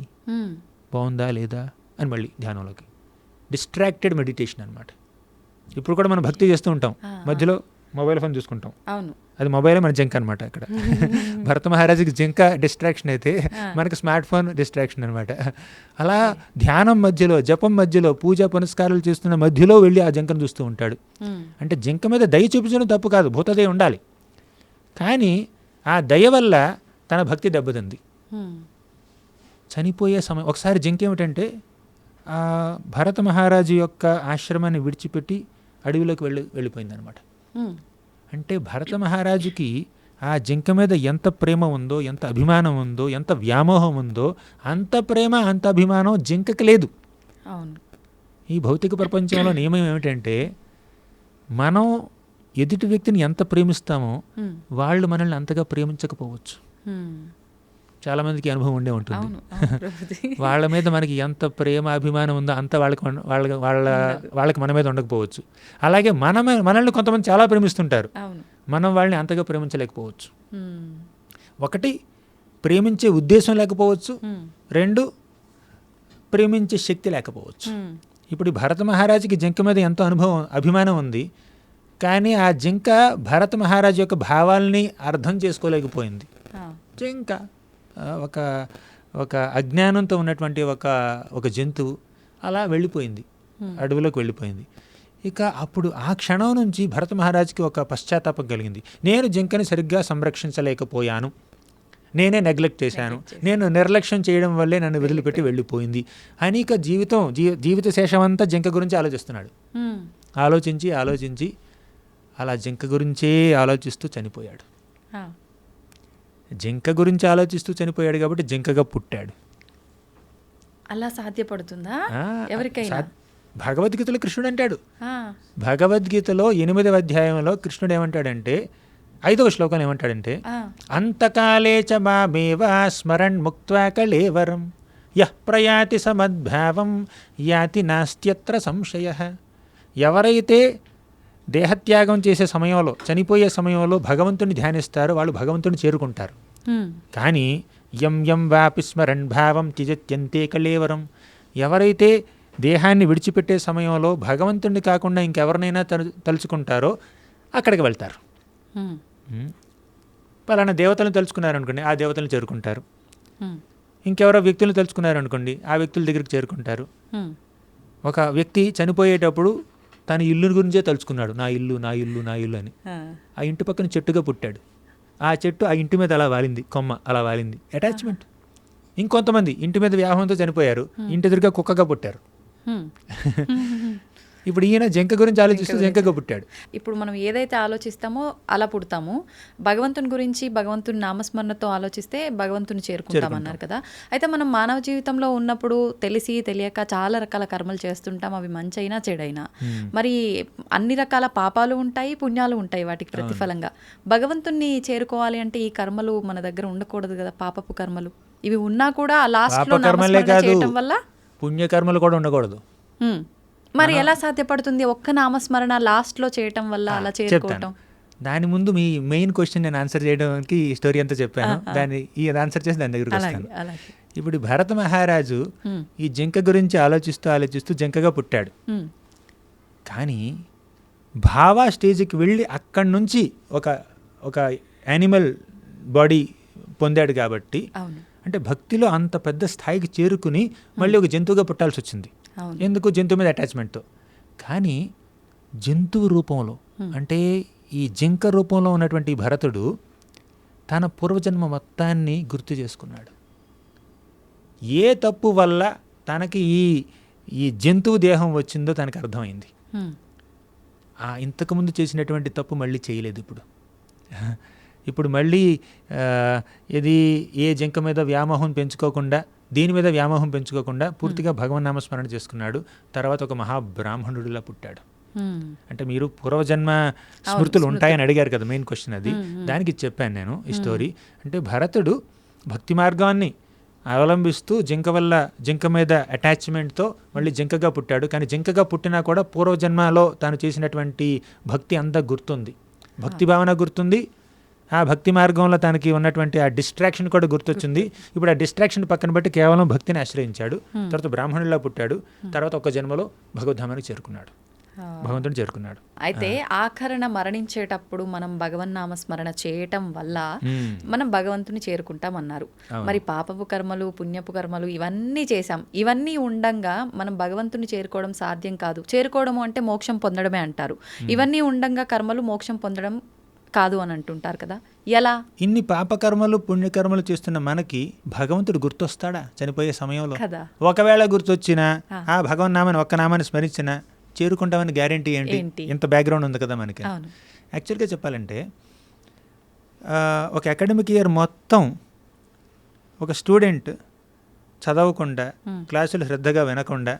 బాగుందా లేదా అని మళ్ళీ ధ్యానంలోకి. డిస్ట్రాక్టెడ్ మెడిటేషన్ అనమాట. ఇప్పుడు కూడా మనం భక్తి చేస్తూ ఉంటాం, మధ్యలో మొబైల్ ఫోన్ చూసుకుంటాం. అది మొబైలే మన జింక అనమాట. అక్కడ భరత మహారాజుకి జింక డిస్ట్రాక్షన్ అయితే మనకి స్మార్ట్ ఫోన్ డిస్ట్రాక్షన్ అనమాట. అలా ధ్యానం మధ్యలో, జపం మధ్యలో, పూజా పునస్కారాలు చేస్తున్న మధ్యలో వెళ్ళి ఆ జింకను చూస్తూ ఉంటాడు. అంటే జింక మీద దయ చూపించడం తప్పు కాదు, భూతదయ ఉండాలి. కానీ ఆ దయ వల్ల తన భక్తి దెబ్బతింది. చనిపోయే సమయం ఒకసారి జింక ఏమిటంటే ఆ భరత మహారాజు యొక్క ఆశ్రమాన్ని విడిచిపెట్టి అడవిలోకి వెళ్ళిపోయింది అనమాట. అంటే భరత మహారాజుకి ఆ జింక మీద ఎంత ప్రేమ ఉందో, ఎంత అభిమానం ఉందో, ఎంత వ్యామోహం ఉందో, అంత ప్రేమ, అంత అభిమానం జింకకి లేదు. ఈ భౌతిక ప్రపంచంలో నియమం ఏమిటంటే మనం ఎదుటి వ్యక్తిని ఎంత ప్రేమిస్తామో వాళ్ళు మనల్ని అంతగా ప్రేమించకపోవచ్చు. చాలామందికి అనుభవం ఉండే ఉంటుంది. వాళ్ళ మీద మనకి ఎంత ప్రేమ అభిమానం ఉందో అంత వాళ్ళకి మన మీద ఉండకపోవచ్చు. అలాగే మనల్ని కొంతమంది చాలా ప్రేమిస్తుంటారు, మనం వాళ్ళని అంతగా ప్రేమించలేకపోవచ్చు. ఒకటి, ప్రేమించే ఉద్దేశం లేకపోవచ్చు. 2, ప్రేమించే శక్తి లేకపోవచ్చు. ఇప్పుడు భరత మహారాజుకి జింక మీద ఎంతో అభిమానం ఉంది, కానీ ఆ జింక భరత మహారాజు యొక్క భావాల్ని అర్థం చేసుకోలేకపోయింది. జింక ఒక అజ్ఞానంతో ఉన్నటువంటి ఒక జంతువు అలా వెళ్ళిపోయింది, అడవిలోకి వెళ్ళిపోయింది. ఇక అప్పుడు ఆ క్షణం నుంచి భరత మహారాజుకి ఒక పశ్చాత్తాపం కలిగింది. నేను జింకని సరిగ్గా సంరక్షించలేకపోయాను, నేనే నెగ్లెక్ట్ చేశాను, నేను నిర్లక్ష్యం చేయడం వల్లే నన్ను వదిలిపెట్టి వెళ్ళిపోయింది అని ఇక జీవిత శేషం అంతా జింక గురించి ఆలోచిస్తున్నాడు. ఆలోచించి అలా జింక గురించే ఆలోచిస్తూ చనిపోయాడు. జింక గురించి ఆలోచిస్తూ చనిపోయాడు కాబట్టి జింకగా పుట్టాడు. అలా సాధ్యపడుతుందా ఎవరికైనా? భగవద్గీతలో కృష్ణుడు అంటాడు. భగవద్గీతలో 8వ అధ్యాయంలో కృష్ణుడు ఏమంటాడంటే, 5వ శ్లోకం ఏమంటాడంటే, అంతకాలే చ మామేవ స్మరణ్ ముక్త్వా కళేవరం యః ప్రయాతి సమద్భావం యాతి నాస్త్యత్ర సంశయః. ఎవరైతే దేహత్యాగం చేసే సమయంలో, చనిపోయే సమయంలో భగవంతుని ధ్యానిస్తారో వాళ్ళు భగవంతుని చేరుకుంటారు. కానీ యం వాపి స్మరణ్ భావం త్యజత్యంతే కళేవరం, ఎవరైతే దేహాన్ని విడిచిపెట్టే సమయంలో భగవంతుడిని కాకుండా ఇంకెవరినైనా తలుచుకుంటారో అక్కడికి వెళ్తారు. పలానా దేవతలను తలుచుకున్నారనుకోండి, ఆ దేవతలను చేరుకుంటారు. ఇంకెవరో వ్యక్తులను తలుచుకున్నారనుకోండి, ఆ వ్యక్తుల దగ్గరికి చేరుకుంటారు. ఒక వ్యక్తి చనిపోయేటప్పుడు తన ఇల్లు గురించే తలుచుకున్నాడు, నా ఇల్లు నా ఇల్లు నా ఇల్లు అని. ఆ ఇంటి పక్కన చెట్టుగా పుట్టాడు. ఆ చెట్టు ఆ ఇంటి మీద అలా వాలింది, కొమ్మ అలా వాలింది, అటాచ్మెంట్. ఇంకొంతమంది ఇంటి మీద వ్యామోహంతో చనిపోయారు, ఇంటి ఎదురుగా కుక్కగా పుట్టారు. ఇప్పుడు ఈయన జింక గురించి ఆలోచిస్తూ జింకగా పుట్టాడు. ఇప్పుడు మనం ఏదైతే ఆలోచిస్తామో అలా పుడతాము. భగవంతుని గురించి భగవంతుని నామస్మరణతో ఆలోచిస్తే భగవంతుని చేరుకుంటామన్నారు కదా. అయితే మనం మానవ జీవితంలో ఉన్నప్పుడు తెలిసి తెలియక చాలా రకాల కర్మలు చేస్తుంటాం. అవి మంచి అయినా చెడైనా. మరి అన్ని రకాల పాపాలు ఉంటాయి, పుణ్యాలు ఉంటాయి వాటికి ప్రతిఫలంగా. భగవంతుణ్ణి చేరుకోవాలి అంటే ఈ కర్మలు మన దగ్గర ఉండకూడదు కదా, పాపపు కర్మలు. ఇవి ఉన్నా కూడా లాస్ట్ లో నామస్మరణ చేయటం వల్ల పుణ్యకర్మలు కూడా ఉండకూడదు. మరి ఎలా సాధ్యపడుతుంది ఒక్క నామస్మరణ లాస్ట్ లో చేయటం వల్ల అలా చేరుకోవటం? దాని ముందు మీ మెయిన్ క్వశ్చన్ నేను ఆన్సర్ చేయడానికి ఈ స్టోరీ అంతా చెప్పాను. దాన్ని ఈ ఆన్సర్ చేసి దాని దగ్గరికి వస్తాను. ఇప్పుడు భరత మహారాజు ఈ జింక గురించి ఆలోచిస్తూ జింకగా పుట్టాడు. కానీ భావా స్టేజ్కి వెళ్ళి అక్కడి నుంచి ఒక యానిమల్ బాడీ పొందాడు కాబట్టి, అంటే భక్తిలో అంత పెద్ద స్థాయికి చేరుకుని మళ్ళీ ఒక జంతువుగా పుట్టాల్సి వచ్చింది. ఎందుకు? జంతువు మీద అటాచ్మెంట్తో. కానీ జంతువు రూపంలో, అంటే ఈ జింక రూపంలో ఉన్నటువంటి భరతుడు తన పూర్వజన్మ మొత్తాన్ని గుర్తు చేసుకున్నాడు. ఏ తప్పు వల్ల తనకి ఈ జంతువు దేహం వచ్చిందో తనకు అర్థమైంది. ఇంతకుముందు చేసినటువంటి తప్పు మళ్ళీ చేయలేదు. ఇప్పుడు మళ్ళీ ఇది ఏ జింక మీద వ్యామోహం పెంచుకోకుండా, దీని మీద వ్యామోహం పెంచుకోకుండా పూర్తిగా భగవన్నామస్మరణ చేసుకున్నాడు. తర్వాత ఒక మహాబ్రాహ్మణుడిలా పుట్టాడు. అంటే మీరు పూర్వజన్మ స్మృతులు ఉంటాయని అడిగారు కదా, మెయిన్ క్వశ్చన్ అది. దానికి చెప్పాను నేను ఈ స్టోరీ. అంటే భరతుడు భక్తి మార్గాన్ని అవలంబిస్తూ జింక మీద అటాచ్మెంట్తో మళ్ళీ జింకగా పుట్టాడు. కానీ జింకగా పుట్టినా కూడా పూర్వజన్మలో తాను చేసినటువంటి భక్తి అంతా గుర్తుంది, భక్తి భావన గుర్తుంది. ఆ భక్తి మార్గంలో తనకి ఉన్నటువంటి ఆ డిస్ట్రాక్షన్ కూడా గుర్తొచ్చింది. ఇప్పుడు ఆ డిస్ట్రాక్షన్ పక్కన పెట్టి కేవలం భక్తిని ఆశ్రయించాడు. తర్వాత బ్రాహ్మణుడిలా పుట్టాడు. తర్వాత ఒక జన్మలో భగవద్ధామానికి చేరుకున్నాడు, భగవంతుని చేరుకున్నాడు. అయితే ఆఖరణ మరణించేటప్పుడు మనం భగవన్నామస్మరణ చేయటం వల్ల మనం భగవంతుని చేరుకుంటామన్నారు. మరి పాపపు కర్మలు, పుణ్యపు కర్మలు ఇవన్నీ చేశాం. ఇవన్నీ ఉండంగా మనం భగవంతుని చేరుకోవడం సాధ్యం కాదు. చేరుకోవడము అంటే మోక్షం పొందడమే అంటారు. ఇవన్నీ ఉండంగా కర్మలు మోక్షం పొందడం కాదు అని అంటుంటారు కదా. ఎలా? ఇన్ని పాపకర్మలు పుణ్యకర్మలు చేస్తున్న మనకి భగవంతుడు గుర్తొస్తాడా చనిపోయే సమయంలో? ఒకవేళ గుర్తొచ్చినా ఆ భగవన్నామాన్ని ఒక్క నామాన్ని స్మరించినా చేరుకుంటామని గ్యారెంటీ ఏంటి? ఇంత బ్యాక్గ్రౌండ్ ఉంది కదా మనకి. యాక్చువల్గా చెప్పాలంటే ఒక అకాడమిక్ ఇయర్ మొత్తం ఒక స్టూడెంట్ చదవకుండా, క్లాసులు శ్రద్ధగా వినకుండా,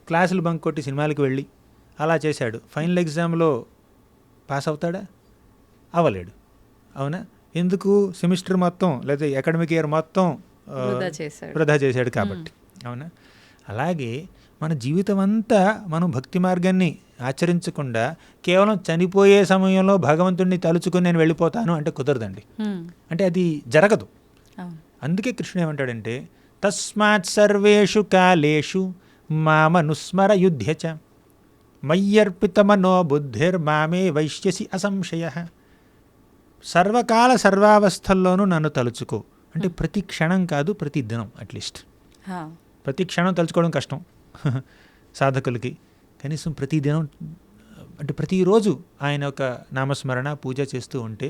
క్లాసులు బంక్ కొట్టి సినిమాలకు వెళ్ళి అలా చేశాడు. ఫైనల్ ఎగ్జామ్లో పాస్ అవుతాడా? అవ్వలేడు. అవునా? ఎందుకు? సెమిస్టర్ మొత్తం లేదా అకాడమిక్ ఇయర్ మొత్తం వృధా చేశాడు కాబట్టి. అవునా? అలాగే మన జీవితం అంతా మనం భక్తి మార్గాన్ని ఆచరించకుండా కేవలం చనిపోయే సమయంలో భగవంతుడిని తలుచుకుని నేను వెళ్ళిపోతాను అంటే కుదరదండి. అంటే అది జరగదు. అందుకే కృష్ణుడు ఏమంటాడంటే, తస్మాత్ సర్వేషు కాలేషు మామనుస్మర యుధ్యచ మయ్యర్పిత మనో బుద్ధిర్మామే వైశ్యసి అసంశయ. సర్వకాల సర్వావస్థల్లోనూ నన్ను తలుచుకో అంటే ప్రతి క్షణం కాదు, ప్రతి దినం. అట్లీస్ట్ ప్రతి క్షణం తలుచుకోవడం కష్టం సాధకులకి. కనీసం ప్రతిదినం అంటే ప్రతిరోజు ఆయన యొక్క నామస్మరణ పూజ చేస్తూ ఉంటే,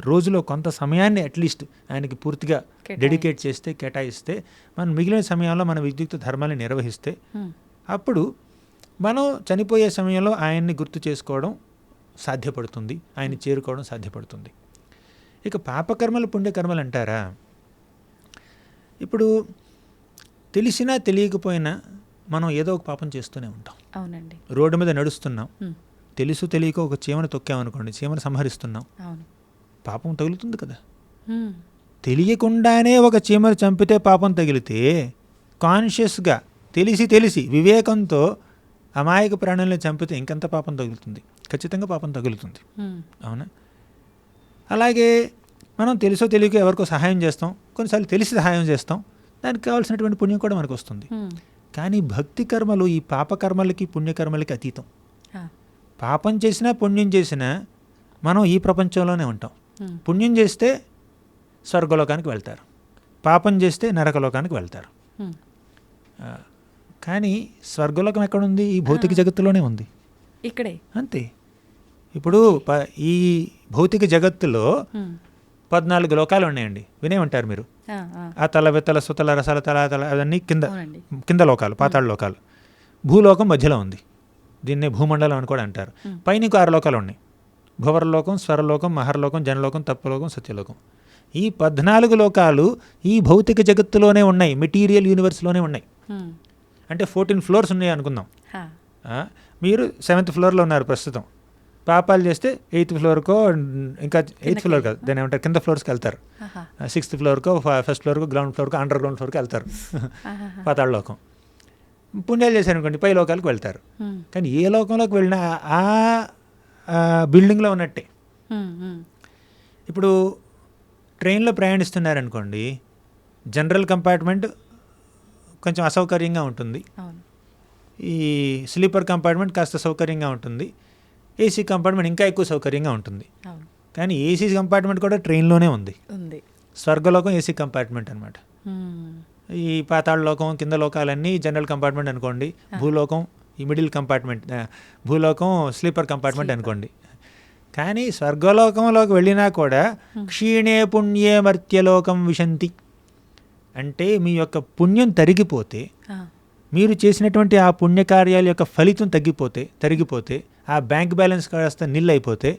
రోజులో కొంత సమయాన్ని అట్లీస్ట్ ఆయనకి పూర్తిగా డెడికేట్ చేస్తే, కేటాయిస్తే, మనం మిగిలిన సమయంలో మన విద్యుక్త ధర్మాన్ని నిర్వహిస్తే, అప్పుడు మనం చనిపోయే సమయంలో ఆయన్ని గుర్తు చేసుకోవడం సాధ్యపడుతుంది, ఆయన్ని చేరుకోవడం సాధ్యపడుతుంది. ఇక పాపకర్మలు పుణ్యకర్మలు అంటారా, ఇప్పుడు తెలిసినా తెలియకపోయినా మనం ఏదో ఒక పాపం చేస్తూనే ఉంటాం. అవునండి. రోడ్డు మీద నడుస్తున్నాం, తెలుసు తెలియక ఒక చీమను తొక్కామనుకోండి, చీమను సంహరిస్తున్నాం, పాపం తగులుతుంది కదా. తెలియకుండానే ఒక చీమను చంపితే పాపం తగిలితే, కాన్షియస్గా తెలిసి వివేకంతో అమాయక ప్రాణుల్ని చంపితే ఇంకంత పాపం తగులుతుంది, ఖచ్చితంగా పాపం తగులుతుంది. అవునా? అలాగే మనం తెలుసో తెలియక ఎవరికో సహాయం చేస్తాం, కొన్నిసార్లు తెలిసి సహాయం చేస్తాం, దానికి కావాల్సినటువంటి పుణ్యం కూడా మనకు వస్తుంది. కానీ భక్తి కర్మలు ఈ పాపకర్మలకి పుణ్యకర్మలకి అతీతం. పాపం చేసినా పుణ్యం చేసినా మనం ఈ ప్రపంచంలోనే ఉంటాం. పుణ్యం చేస్తే స్వర్గలోకానికి వెళ్తారు, పాపం చేస్తే నరకలోకానికి వెళ్తారు. కానీ స్వర్గలోకం ఎక్కడుంది? ఈ భౌతిక జగత్తులోనే ఉంది, ఇక్కడే. అంతే. ఇప్పుడు ఈ భౌతిక జగత్తులో 14 లోకాలు ఉన్నాయండి, వినే ఉంటారు మీరు. ఆ తల విత్తల సుతల రసాల తల అవన్నీ కింద లోకాలు, పాతాళ లోకాలు. భూలోకం మధ్యలో ఉంది. దీన్నే భూమండలం అని కూడా అంటారు. పైన ఇంకో 6 లోకాలు ఉన్నాయి. భువర్లోకం, స్వరలోకం, మహర్లోకం, జనలోకం, తత్వలోకం, సత్యలోకం. ఈ 14 లోకాలు ఈ భౌతిక జగత్తులోనే ఉన్నాయి, మెటీరియల్ యూనివర్స్లోనే ఉన్నాయి. అంటే 14 ఫ్లోర్స్ ఉన్నాయి అనుకుందాం. మీరు 7th ఫ్లోర్లో ఉన్నారు ప్రస్తుతం. పాపాలు చేస్తే 8th ఫ్లోర్కో, ఇంకా 8th ఫ్లోర్ కాదు, దాన్ని ఏమంటారు, కింద ఫ్లోర్స్కి వెళ్తారు. 6th ఫ్లోర్కో, 1st ఫ్లోర్కో, గ్రౌండ్ ఫ్లోర్కో, అండర్ గ్రౌండ్ ఫ్లోర్కి వెళ్తారు. పాతాళ లోకం. పుణ్యాలు చేశారనుకోండి పై లోకాలకు వెళ్తారు. కానీ ఏ లోకంలోకి వెళ్ళినా ఆ బిల్డింగ్లో ఉన్నట్టే. ఇప్పుడు ట్రైన్లో ప్రయాణిస్తున్నారనుకోండి, జనరల్ కంపార్ట్మెంట్ కొంచెం అసౌకర్యంగా ఉంటుంది, ఈ స్లీపర్ కంపార్ట్మెంట్ కాస్త సౌకర్యంగా ఉంటుంది, ఏసీ కంపార్ట్మెంట్ ఇంకా ఎక్కువ సౌకర్యంగా ఉంటుంది. కానీ ఏసీ కంపార్ట్మెంట్ కూడా ట్రైన్లోనే ఉంది. స్వర్గలోకం ఏసీ కంపార్ట్మెంట్ అనమాట. ఈ పాతాళ లోకం, కింద లోకాలన్నీ జనరల్ కంపార్ట్మెంట్ అనుకోండి. భూలోకం ఈ మిడిల్ కంపార్ట్మెంట్, భూలోకం స్లీపర్ కంపార్ట్మెంట్ అనుకోండి. కానీ స్వర్గలోకంలోకి వెళ్ళినా కూడా క్షీణే పుణ్యే మర్త్యలోకం విశంతి అంటే మీ యొక్క పుణ్యం తరిగిపోతే, మీరు చేసినటువంటి ఆ పుణ్యకార్యాల యొక్క ఫలితం తరిగిపోతే ఆ బ్యాంక్ బ్యాలెన్స్ కాస్త నిల్ అయిపోతే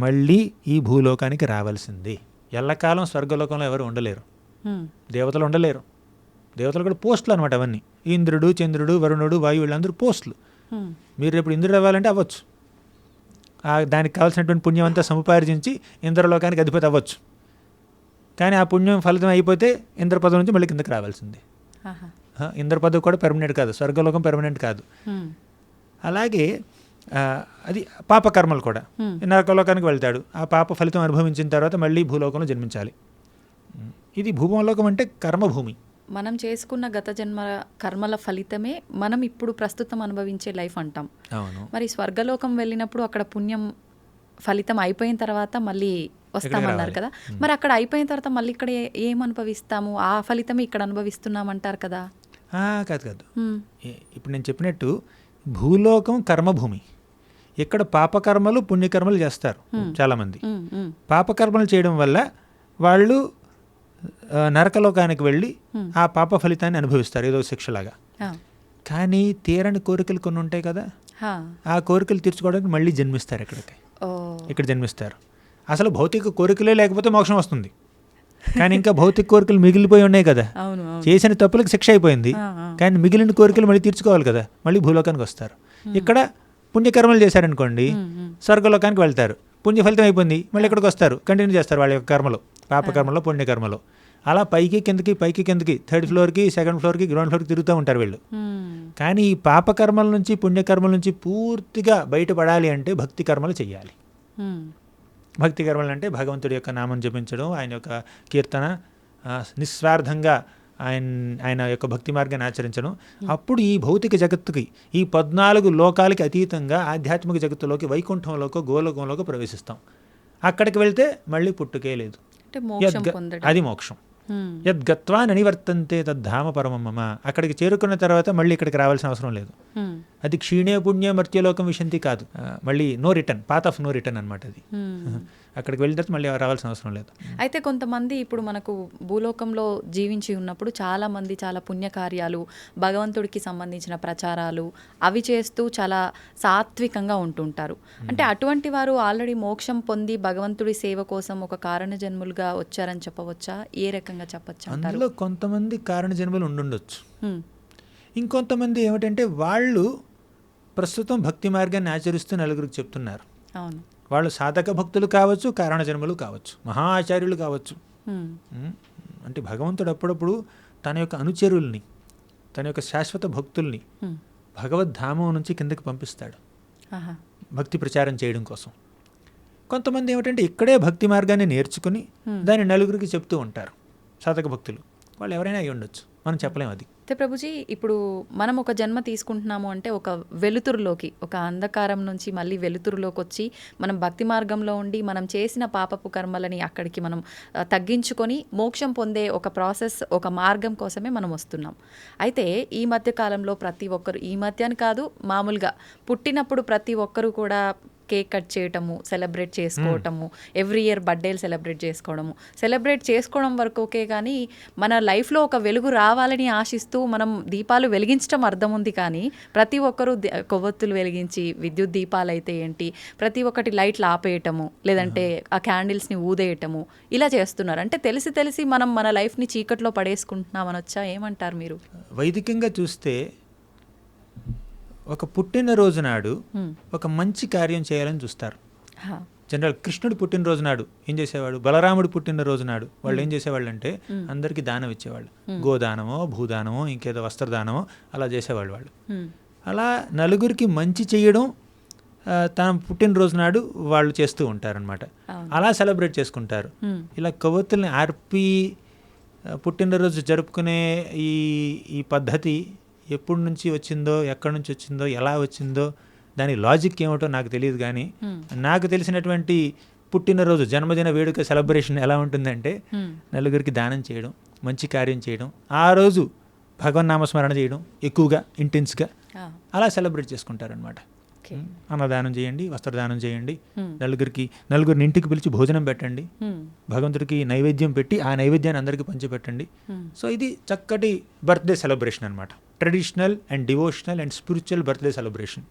మళ్ళీ ఈ భూలోకానికి రావాల్సింది. ఎల్లకాలం స్వర్గలోకంలో ఎవరు ఉండలేరు, దేవతలు ఉండలేరు. దేవతలు కూడా పోస్టులు అనమాట అవన్నీ. ఇంద్రుడు, చంద్రుడు, వరుణుడు, వాయువు, వీళ్ళందరూ పోస్టులు. మీరు రేపు ఇంద్రుడు అవ్వాలంటే అవ్వచ్చు, దానికి కావాల్సినటువంటి పుణ్యం అంతా సముపార్జించి ఇంద్రలోకానికి అధిపతి అవ్వచ్చు. కానీ ఆ పుణ్యం ఫలితం అయిపోతే ఇంద్రపదం నుంచి మళ్ళీ కిందకి రావాల్సింది. ఇంద్రపదం కూడా పెర్మనెంట్ కాదు, స్వర్గలోకం పెర్మనెంట్ కాదు. అలాగే అది పాపకర్మలు కూడా. నరకలోకానికి వెళ్తాడు, ఆ పాప ఫలితం అనుభవించిన తర్వాత మళ్ళీ భూలోకంలో జన్మించాలి. ఇది భూలోకం అంటే కర్మభూమి. మనం చేసుకున్న గత జన్మ కర్మల ఫలితమే మనం ఇప్పుడు ప్రస్తుతం అనుభవించే లైఫ్ అంటాం. అవును. మరి స్వర్గలోకం వెళ్ళినప్పుడు అక్కడ పుణ్యం ఫలితం అయిపోయిన తర్వాత మళ్ళీ వస్తామన్నారు కదా, మరి అక్కడ అయిపోయిన తర్వాత మళ్ళీ ఇక్కడ ఏం అనుభవిస్తాము? ఆ ఫలితమే ఇక్కడ అనుభవిస్తున్నామంటారు కదా. కాదు, ఇప్పుడు నేను చెప్పినట్టు భూలోకం కర్మభూమి. ఇక్కడ పాపకర్మలు పుణ్యకర్మలు చేస్తారు చాలామంది. పాపకర్మలు చేయడం వల్ల వాళ్ళు నరకలోకానికి వెళ్ళి ఆ పాప ఫలితాన్ని అనుభవిస్తారు, ఏదో శిక్షలాగా. కానీ తీరని కోరికలు కొన్ని ఉంటాయి కదా, ఆ కోరికలు తీర్చుకోవడానికి మళ్ళీ జన్మిస్తారు. ఇక్కడ జన్మిస్తారు. అసలు భౌతిక కోరికలే లేకపోతే మోక్షం వస్తుంది, కానీ ఇంకా భౌతిక కోరికలు మిగిలిపోయి ఉన్నాయి కదా. చేసిన తప్పులకు శిక్ష అయిపోయింది, కానీ మిగిలిన కోరికలు మళ్ళీ తీర్చుకోవాలి కదా, మళ్ళీ భూలోకానికి వస్తారు. ఇక్కడ పుణ్యకర్మలు చేశారనుకోండి, స్వర్గలోకానికి వెళ్తారు. పుణ్య ఫలితం అయిపోయింది, మళ్ళీ ఇక్కడికి వస్తారు, కంటిన్యూ చేస్తారు వాళ్ళ యొక్క కర్మలు, పాపకర్మలో పుణ్యకర్మలో. అలా పైకి కిందకి 3rd ఫ్లోర్కి 2nd ఫ్లోర్కి గ్రౌండ్ ఫ్లోర్కి తిరుగుతూ ఉంటారు వీళ్ళు. కానీ ఈ పాపకర్మల నుంచి పుణ్యకర్మల నుంచి పూర్తిగా బయటపడాలి అంటే భక్తి కర్మలు చెయ్యాలి. భక్తి కర్మలు అంటే భగవంతుడి యొక్క నామం జపించడం, ఆయన యొక్క కీర్తన, నిస్వార్థంగా ఆయన యొక్క భక్తి మార్గాన్ని ఆచరించడం. అప్పుడు ఈ భౌతిక జగత్తుకి, ఈ 14 లోకాలకి అతీతంగా ఆధ్యాత్మిక జగత్తులోకి, వైకుంఠంలోకి, గోలోకంలోకి ప్రవేశిస్తాం. అక్కడికి వెళ్తే మళ్ళీ పుట్టుకే లేదు, అది మోక్షం. యద్గత్వా ననివర్తంతే తద్ధామ పరమం మమ. అక్కడికి చేరుకున్న తర్వాత మళ్ళీ ఇక్కడికి రావాల్సిన అవసరం లేదు. అది క్షీణే పుణ్య మర్త్యలోకం విశంతి కాదు, మళ్ళీ no return, path of no return అనమాట అది. అక్కడికి వెళ్ళిన తర్వాత మళ్ళీ రావాల్సిన అవసరం లేదు. అయితే కొంతమంది ఇప్పుడు మనకు భూలోకంలో జీవించి ఉన్నప్పుడు చాలామంది చాలా పుణ్యకార్యాలు, భగవంతుడికి సంబంధించిన ప్రచారాలు అవి చేస్తూ చాలా సాత్వికంగా ఉంటుంటారు. అంటే అటువంటి వారు ఆల్రెడీ మోక్షం పొంది భగవంతుడి సేవ కోసం ఒక కారణ జన్ములుగా వచ్చారని చెప్పవచ్చా? ఏ రకంగా చెప్పచ్చు? అందులో కొంతమంది కారణ జన్మలు ఉండుండొచ్చు. ఇంకొంతమంది ఏమిటంటే వాళ్ళు ప్రస్తుతం భక్తి మార్గాన్ని ఆచరిస్తూ నలుగురికి చెప్తున్నారు. అవును, వాళ్ళు సాధక భక్తులు కావచ్చు, కారణ జన్మలు కావచ్చు, మహా ఆచార్యులు కావచ్చు. అంటే భగవంతుడు అప్పుడప్పుడు తన యొక్క అనుచరుల్ని, తన యొక్క శాశ్వత భక్తుల్ని భగవద్ధామం నుంచి కిందకి పంపిస్తాడు భక్తి ప్రచారం చేయడం కోసం. కొంతమంది ఏమిటంటే ఇక్కడే భక్తి మార్గాన్ని నేర్చుకుని దాన్ని నలుగురికి చెప్తూ ఉంటారు, సాధక భక్తులు. వాళ్ళు ఎవరైనా అయి ఉండొచ్చు, మనం చెప్పలేం అది. అయితే ప్రభుజీ, ఇప్పుడు మనం ఒక జన్మ తీసుకుంటున్నాము అంటే ఒక వెలుతురులోకి, ఒక అంధకారం నుంచి మళ్ళీ వెలుతురులోకి వచ్చి మనం భక్తి మార్గంలో ఉండి మనం చేసిన పాపపు కర్మలని అక్కడికి మనం తగ్గించుకొని మోక్షం పొందే ఒక ప్రాసెస్, ఒక మార్గం కోసమే మనం వస్తున్నాం. అయితే ఈ మధ్య కాలంలో ప్రతి ఒక్కరు, ఈ మధ్య అని కాదు, మామూలుగా పుట్టినప్పుడు ప్రతి ఒక్కరు కూడా కేక్ కట్ చేయటము, సెలబ్రేట్ చేసుకోవటము, ఎవ్రీ ఇయర్ బర్త్డేలు సెలబ్రేట్ చేసుకోవడం వరకు ఓకే, కానీ మన లైఫ్లో ఒక వెలుగు రావాలని ఆశిస్తూ మనం దీపాలు వెలిగించడం అర్థం ఉంది, కానీ ప్రతి ఒక్కరూ కొవ్వొత్తులు వెలిగించి విద్యుత్ దీపాలు అయితే ఏంటి, ప్రతి ఒక్కటి లైట్లు ఆపేయటము, లేదంటే ఆ క్యాండిల్స్ని ఊదేయటము, ఇలా చేస్తున్నారు. అంటే తెలిసి మనం మన లైఫ్ని చీకట్లో పడేసుకుంటున్నామనొచ్చా? ఏమంటారు మీరు? వైదికంగా చూస్తే ఒక పుట్టినరోజు నాడు ఒక మంచి కార్యం చేయాలని చూస్తారు. జనరల్ కృష్ణుడు పుట్టినరోజు నాడు ఏం చేసేవాడు, బలరాముడు పుట్టినరోజు నాడు వాళ్ళు ఏం చేసేవాళ్ళు అంటే అందరికీ దానం ఇచ్చేవాళ్ళు. గోదానమో, భూదానమో, ఇంకేదో వస్త్రదానమో అలా చేసేవాళ్ళు వాళ్ళు. అలా నలుగురికి మంచి చేయడం తన పుట్టినరోజు నాడు వాళ్ళు చేస్తూ ఉంటారనమాట. అలా సెలబ్రేట్ చేసుకుంటారు. ఇలా కొవ్వొత్తుల్ని ఆర్పి పుట్టినరోజు జరుపుకునే ఈ పద్ధతి ఎప్పటి నుంచి వచ్చిందో, ఎక్కడి నుంచి వచ్చిందో, ఎలా వచ్చిందో, దాని లాజిక్ ఏమిటో నాకు తెలియదు. కానీ నాకు తెలిసినటువంటి పుట్టినరోజు జన్మదిన వేడుక సెలబ్రేషన్ ఎలా ఉంటుందంటే నలుగురికి దానం చేయడం, మంచి కార్యం చేయడం, ఆ రోజు భగవన్నామస్మరణ చేయడం ఎక్కువగా ఇంటెన్స్గా అలా సెలబ్రేట్ చేసుకుంటారనమాట. అన్నదానం చేయండి, వస్త్రదానం చేయండి, నలుగురిని ఇంటికి పిలిచి భోజనం పెట్టండి, భగవంతుడికి నైవేద్యం పెట్టి ఆ నైవేద్యాన్ని అందరికీ పంచిపెట్టండి. సో ఇది చక్కటి బర్త్డే సెలబ్రేషన్ అనమాట. Traditional and devotional and spiritual birthday celebration.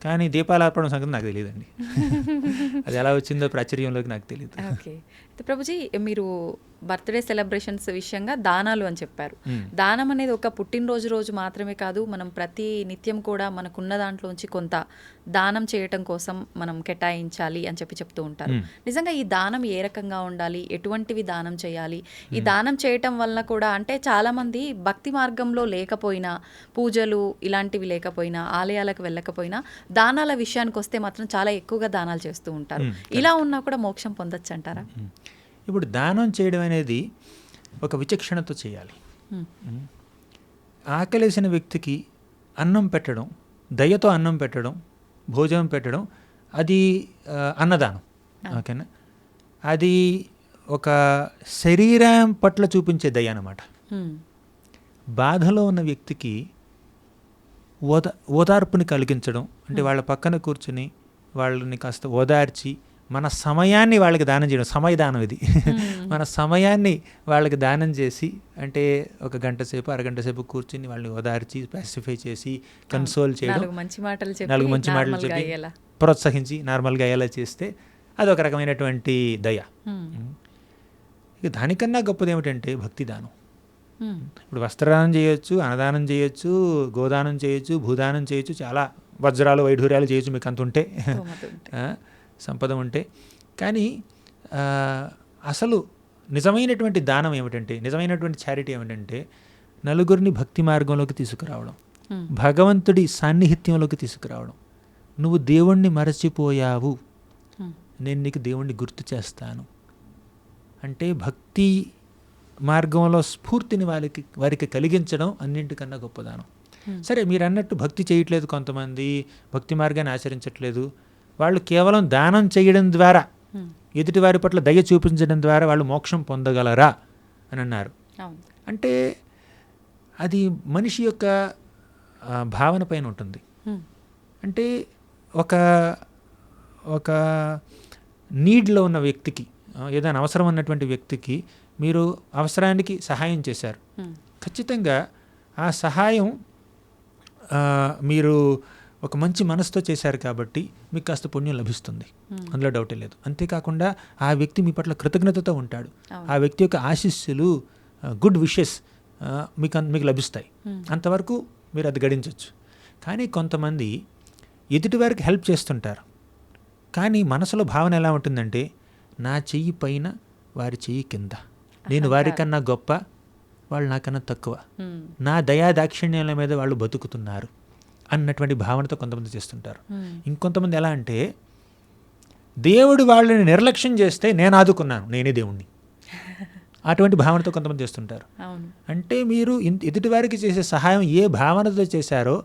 కానీ దీపాలు ఆర్పడం సంగతి నాకు తెలియదండి. అది ఎలా వచ్చిందో ప్రాచుర్యంలోకి నాకు తెలియదు. ఓకే, ప్రభుజీ, మీరు బర్త్డే సెలబ్రేషన్స్ విషయంగా దానాలు అని చెప్పారు. దానం అనేది ఒక పుట్టినరోజు మాత్రమే కాదు, మనం ప్రతి నిత్యం కూడా మనకున్న దాంట్లోంచి కొంత దానం చేయటం కోసం మనం కేటాయించాలి అని చెప్తూ ఉంటారు. నిజంగా ఈ దానం ఏ రకంగా ఉండాలి, ఎటువంటివి దానం చేయాలి? ఈ దానం చేయటం వల్ల కూడా అంటే చాలామంది భక్తి మార్గంలో లేకపోయినా, పూజలు ఇలాంటివి లేకపోయినా, ఆలయాలకు వెళ్ళకపోయినా దానాల విషయానికి వస్తే మాత్రం చాలా ఎక్కువగా దానాలు చేస్తూ ఉంటారు. ఇలా ఉన్నా కూడా మోక్షం పొందొచ్చు అంటారా? ఇప్పుడు దానం చేయడం అనేది ఒక విచక్షణతో చేయాలి. ఆకలేసిన వ్యక్తికి అన్నం పెట్టడం, దయతో అన్నం పెట్టడం, భోజనం పెట్టడం, అది అన్నదానం. ఓకేనా? అది ఒక శరీరం పట్ల చూపించే దయ అన్నమాట. బాధలో ఉన్న వ్యక్తికి ఓదార్పుని కలిగించడం అంటే వాళ్ళ పక్కన కూర్చుని వాళ్ళని కాస్త ఓదార్చి మన సమయాన్ని వాళ్ళకి దానం చేయడం, సమయదానం ఇది. మన సమయాన్ని వాళ్ళకి దానం చేసి, అంటే ఒక గంట సేపు, అరగంట సేపు కూర్చుని వాళ్ళని ఓదార్చి, పాసిఫై చేసి, కన్సోల్ చేయడం, నాలుగు మంచి మాటలు చెప్పి ప్రోత్సహించి నార్మల్గా అయ్యేలా చేస్తే అది ఒక రకమైనటువంటి దయ. ఇక దానికన్నా గొప్పది ఏమిటంటే భక్తి దానం. ఇప్పుడు వస్త్రదానం చేయొచ్చు, అన్నదానం చేయొచ్చు, గోదానం చేయొచ్చు, భూదానం చేయొచ్చు, చాలా వజ్రాలు వైఢూర్యాలు చేయొచ్చు మీకు అంత ఉంటే, సంపద ఉంటే. కానీ అసలు నిజమైనటువంటి దానం ఏమిటంటే, నిజమైనటువంటి చారిటీ ఏమిటంటే నలుగురిని భక్తి మార్గంలోకి తీసుకురావడం, భగవంతుడి సాన్నిహిత్యంలోకి తీసుకురావడం. నువ్వు దేవుణ్ణి మరచిపోయావు, నేను నీకు దేవుణ్ణి గుర్తు చేస్తాను అంటే భక్తి మార్గంలో స్ఫూర్తిని వారికి కలిగించడం అన్నింటికన్నా గొప్పదానం. సరే, మీరు అన్నట్టు భక్తి చేయట్లేదు కొంతమంది, భక్తి మార్గాన్ని ఆచరించట్లేదు, వాళ్ళు కేవలం దానం చేయడం ద్వారా, ఎదుటివారి పట్ల దయ చూపించడం ద్వారా వాళ్ళు మోక్షం పొందగలరా అని అన్నారు. అంటే అది మనిషి యొక్క భావన పైన ఉంటుంది. అంటే ఒక నీడ్లో ఉన్న వ్యక్తికి, ఏదైనా అవసరం ఉన్నటువంటి వ్యక్తికి మీరు అవసరానికి సహాయం చేశారు, ఖచ్చితంగా ఆ సహాయం మీరు ఒక మంచి మనసుతో చేశారు కాబట్టి మీకు కాస్త పుణ్యం లభిస్తుంది, అందులో డౌటే లేదు. అంతేకాకుండా ఆ వ్యక్తి మీ పట్ల కృతజ్ఞతతో ఉంటాడు, ఆ వ్యక్తి యొక్క ఆశీస్సులు, గుడ్ విషెస్ మీకు లభిస్తాయి. అంతవరకు మీరు అది గడించవచ్చు. కానీ కొంతమంది ఎదుటివారికి హెల్ప్ చేస్తుంటారు, కానీ మనసులో భావన ఎలా ఉంటుందంటే నా చెయ్యి పైన వారి చెయ్యి కింద, నేను వారికన్నా గొప్ప, వాళ్ళు నాకన్నా తక్కువ, నా దయా దాక్షిణ్యాల మీద వాళ్ళు బతుకుతున్నారు అన్నటువంటి భావనతో కొంతమంది చేస్తుంటారు. ఇంకొంతమంది ఎలా అంటే దేవుడు వాళ్ళని నిర్లక్ష్యం చేస్తే నేను ఆదుకున్నాను, నేనే దేవుణ్ణి, అటువంటి భావనతో కొంతమంది చేస్తుంటారు. అంటే మీరు ఎదుటివారికి చేసే సహాయం ఏ భావనతో చేశారో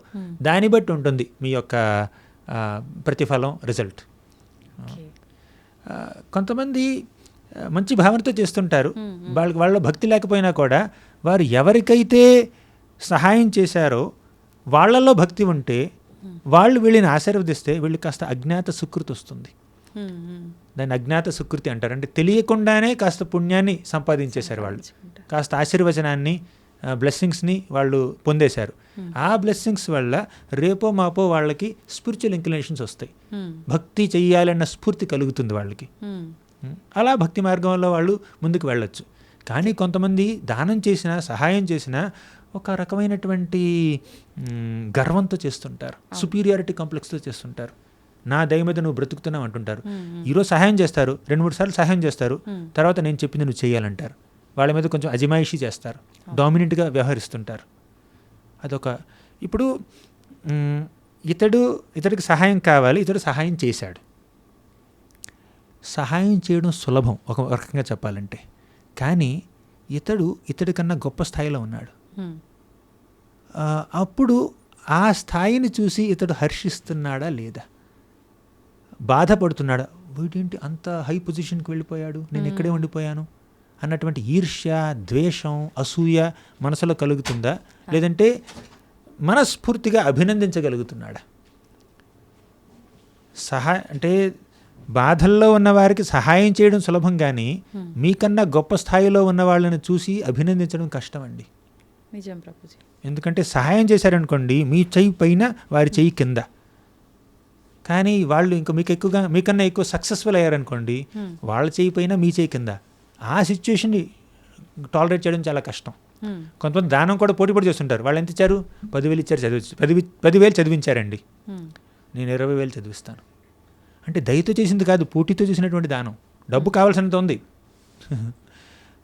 దాన్ని బట్టి ఉంటుంది మీ యొక్క ప్రతిఫలం, రిజల్ట్. కొంతమంది మంచి భావనతో చేస్తుంటారు, వాళ్ళ భక్తి లేకపోయినా కూడా వారు ఎవరికైతే సహాయం చేశారో వాళ్ళల్లో భక్తి ఉంటే వాళ్ళు వీళ్ళని ఆశీర్వదిస్తే వీళ్ళకి కాస్త అజ్ఞాత సుకృతి వస్తుంది. దాన్ని అజ్ఞాత సుకృతి అంటారు. అంటే తెలియకుండానే కాస్త పుణ్యాన్ని సంపాదించేశారు వాళ్ళు, కాస్త ఆశీర్వచనాన్ని, బ్లెస్సింగ్స్ని వాళ్ళు పొందేశారు. ఆ బ్లెస్సింగ్స్ వల్ల రేపో మాపో వాళ్ళకి స్పిరిచువల్ ఇంక్లినేషన్స్ వస్తాయి, భక్తి చెయ్యాలన్న స్ఫూర్తి కలుగుతుంది వాళ్ళకి. అలా భక్తి మార్గంలో వాళ్ళు ముందుకు వెళ్ళొచ్చు. కానీ కొంతమంది దానం చేసినా సహాయం చేసినా ఒక రకమైనటువంటి గర్వంతో చేస్తుంటారు, సుపీరియారిటీ కాంప్లెక్స్తో చేస్తుంటారు. నా దయ మీద నువ్వు బ్రతుకుతున్నావు అంటుంటారు. ఈరోజు సహాయం చేస్తారు, 2-3 సార్లు సహాయం చేస్తారు, తర్వాత నేను చెప్పింది నువ్వు చేయాలంటారు. వాళ్ళ మీద కొంచెం అజమాయిషీ చేస్తారు, డామినెంట్గా వ్యవహరిస్తుంటారు. అదొక ఇప్పుడు ఇతడికి సహాయం కావాలి, ఇతడు సహాయం చేశాడు. సహాయం చేయడం సులభం ఒక రకంగా చెప్పాలంటే, కానీ ఇతడి కన్నా గొప్ప స్థాయిలో ఉన్నాడు. అప్పుడు ఆ స్థాయిని చూసి ఇతడు హర్షిస్తున్నాడా లేదా, బాధపడుతున్నాడా, వీటేంటి అంత హై పొజిషన్కి వెళ్ళిపోయాడు, నేను ఇక్కడే ఉండిపోయాను అన్నటువంటి ఈర్ష్య, ద్వేషం, అసూయ మనసులో కలుగుతుందా, లేదంటే మనస్ఫూర్తిగా అభినందించగలుగుతున్నాడా? అంటే బాధల్లో ఉన్న వారికి సహాయం చేయడం సులభం, కానీ మీకన్నా గొప్ప స్థాయిలో ఉన్న వాళ్ళని చూసి అభినందించడం కష్టం అండి. నిజం ప్రభుజీ. ఎందుకంటే సహాయం చేశారనుకోండి, మీ చెయ్యి పైన వారి చెయ్యి కింద. కానీ వాళ్ళు ఇంకా మీకన్నా ఎక్కువ సక్సెస్ఫుల్ అయ్యారనుకోండి, వాళ్ళ చెయ్యి పైన మీ చెయ్యి కింద. ఆ సిచ్యువేషన్ని టాలరేట్ చేయడం చాలా కష్టం. కొంతమంది దానం కూడా పోటీ చేస్తుంటారు. వాళ్ళు ఎంత ఇచ్చారు, 10,000 ఇచ్చారు, 10,000 చదివించారండి, నేను 20,000 చదివిస్తాను అంటే దయతో చేసింది కాదు, పోటీతో చేసినటువంటి దానం. డబ్బు కావాల్సినంత ఉంది.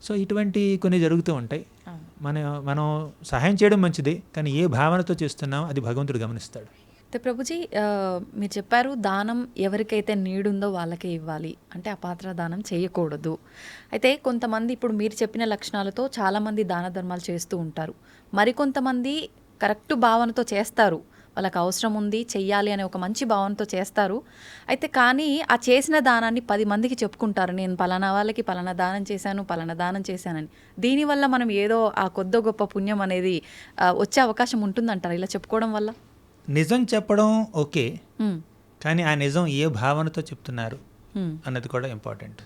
సో ఇటువంటి కొన్ని జరుగుతూ ఉంటాయి. మనం సహాయం చేయడం మంచిదే, కానీ ఏ భావనతో చేస్తున్నామో అది భగవంతుడు గమనిస్తాడు. అయితే ప్రభుజీ, మీరు చెప్పారు దానం ఎవరికైతే నీడుందో వాళ్ళకే ఇవ్వాలి, అంటే అపాత్ర దానం చేయకూడదు. అయితే కొంతమంది ఇప్పుడు మీరు చెప్పిన లక్షణాలతో చాలామంది దాన ధర్మాలు చేస్తూ ఉంటారు. మరికొంతమంది కరెక్ట్ భావనతో చేస్తారు, వాళ్ళకి అవసరం ఉంది చెయ్యాలి అనే ఒక మంచి భావనతో చేస్తారు. అయితే కానీ ఆ చేసిన దానాన్ని 10 మందికి చెప్పుకుంటారు, నేను పలానా వాళ్ళకి పలానా దానం చేశాను, పలానా దానం చేశానని. దీనివల్ల మనం ఏదో ఆ కొద్ది గొప్ప పుణ్యం అనేది వచ్చే అవకాశం ఉంటుందంటారు ఇలా చెప్పుకోవడం వల్ల? నిజం చెప్పడం ఓకే, కానీ ఆ నిజం ఏ భావనతో చెప్తున్నారు అన్నది కూడా ఇంపార్టెంట్.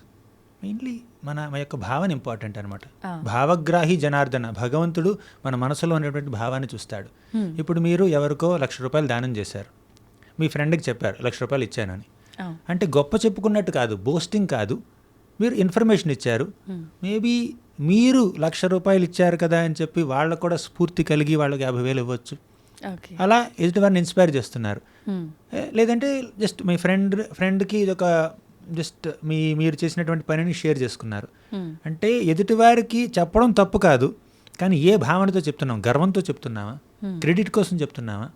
మెయిన్లీ మన యొక్క భావన ఇంపార్టెంట్ అనమాట. భావగ్రాహి జనార్దన, భగవంతుడు మన మనసులో ఉన్నటువంటి భావాన్ని చూస్తాడు. ఇప్పుడు మీరు ఎవరికో ₹1,00,000 దానం చేశారు, మీ ఫ్రెండ్కి చెప్పారు ₹1,00,000 ఇచ్చానని. అంటే గొప్ప చెప్పుకున్నట్టు కాదు, బోస్టింగ్ కాదు, మీరు ఇన్ఫర్మేషన్ ఇచ్చారు. మేబీ మీరు ₹1,00,000 ఇచ్చారు కదా అని చెప్పి వాళ్ళకు కూడా స్ఫూర్తి కలిగి వాళ్ళకి 50,000 ఇవ్వచ్చు. అలా ఎదుటివారిని ఇన్స్పైర్ చేస్తున్నారు. లేదంటే జస్ట్ మీ ఫ్రెండ్కి ఇది ఒక జస్ట్ మీరు చేసినటువంటి పనిని షేర్ చేసుకున్నారు. అంటే ఎదుటివారికి చెప్పడం తప్పు కాదు, కానీ ఏ భావనతో చెప్తున్నాం, గర్వంతో చెప్తున్నామా, క్రెడిట్ కోసం చెప్తున్నామా,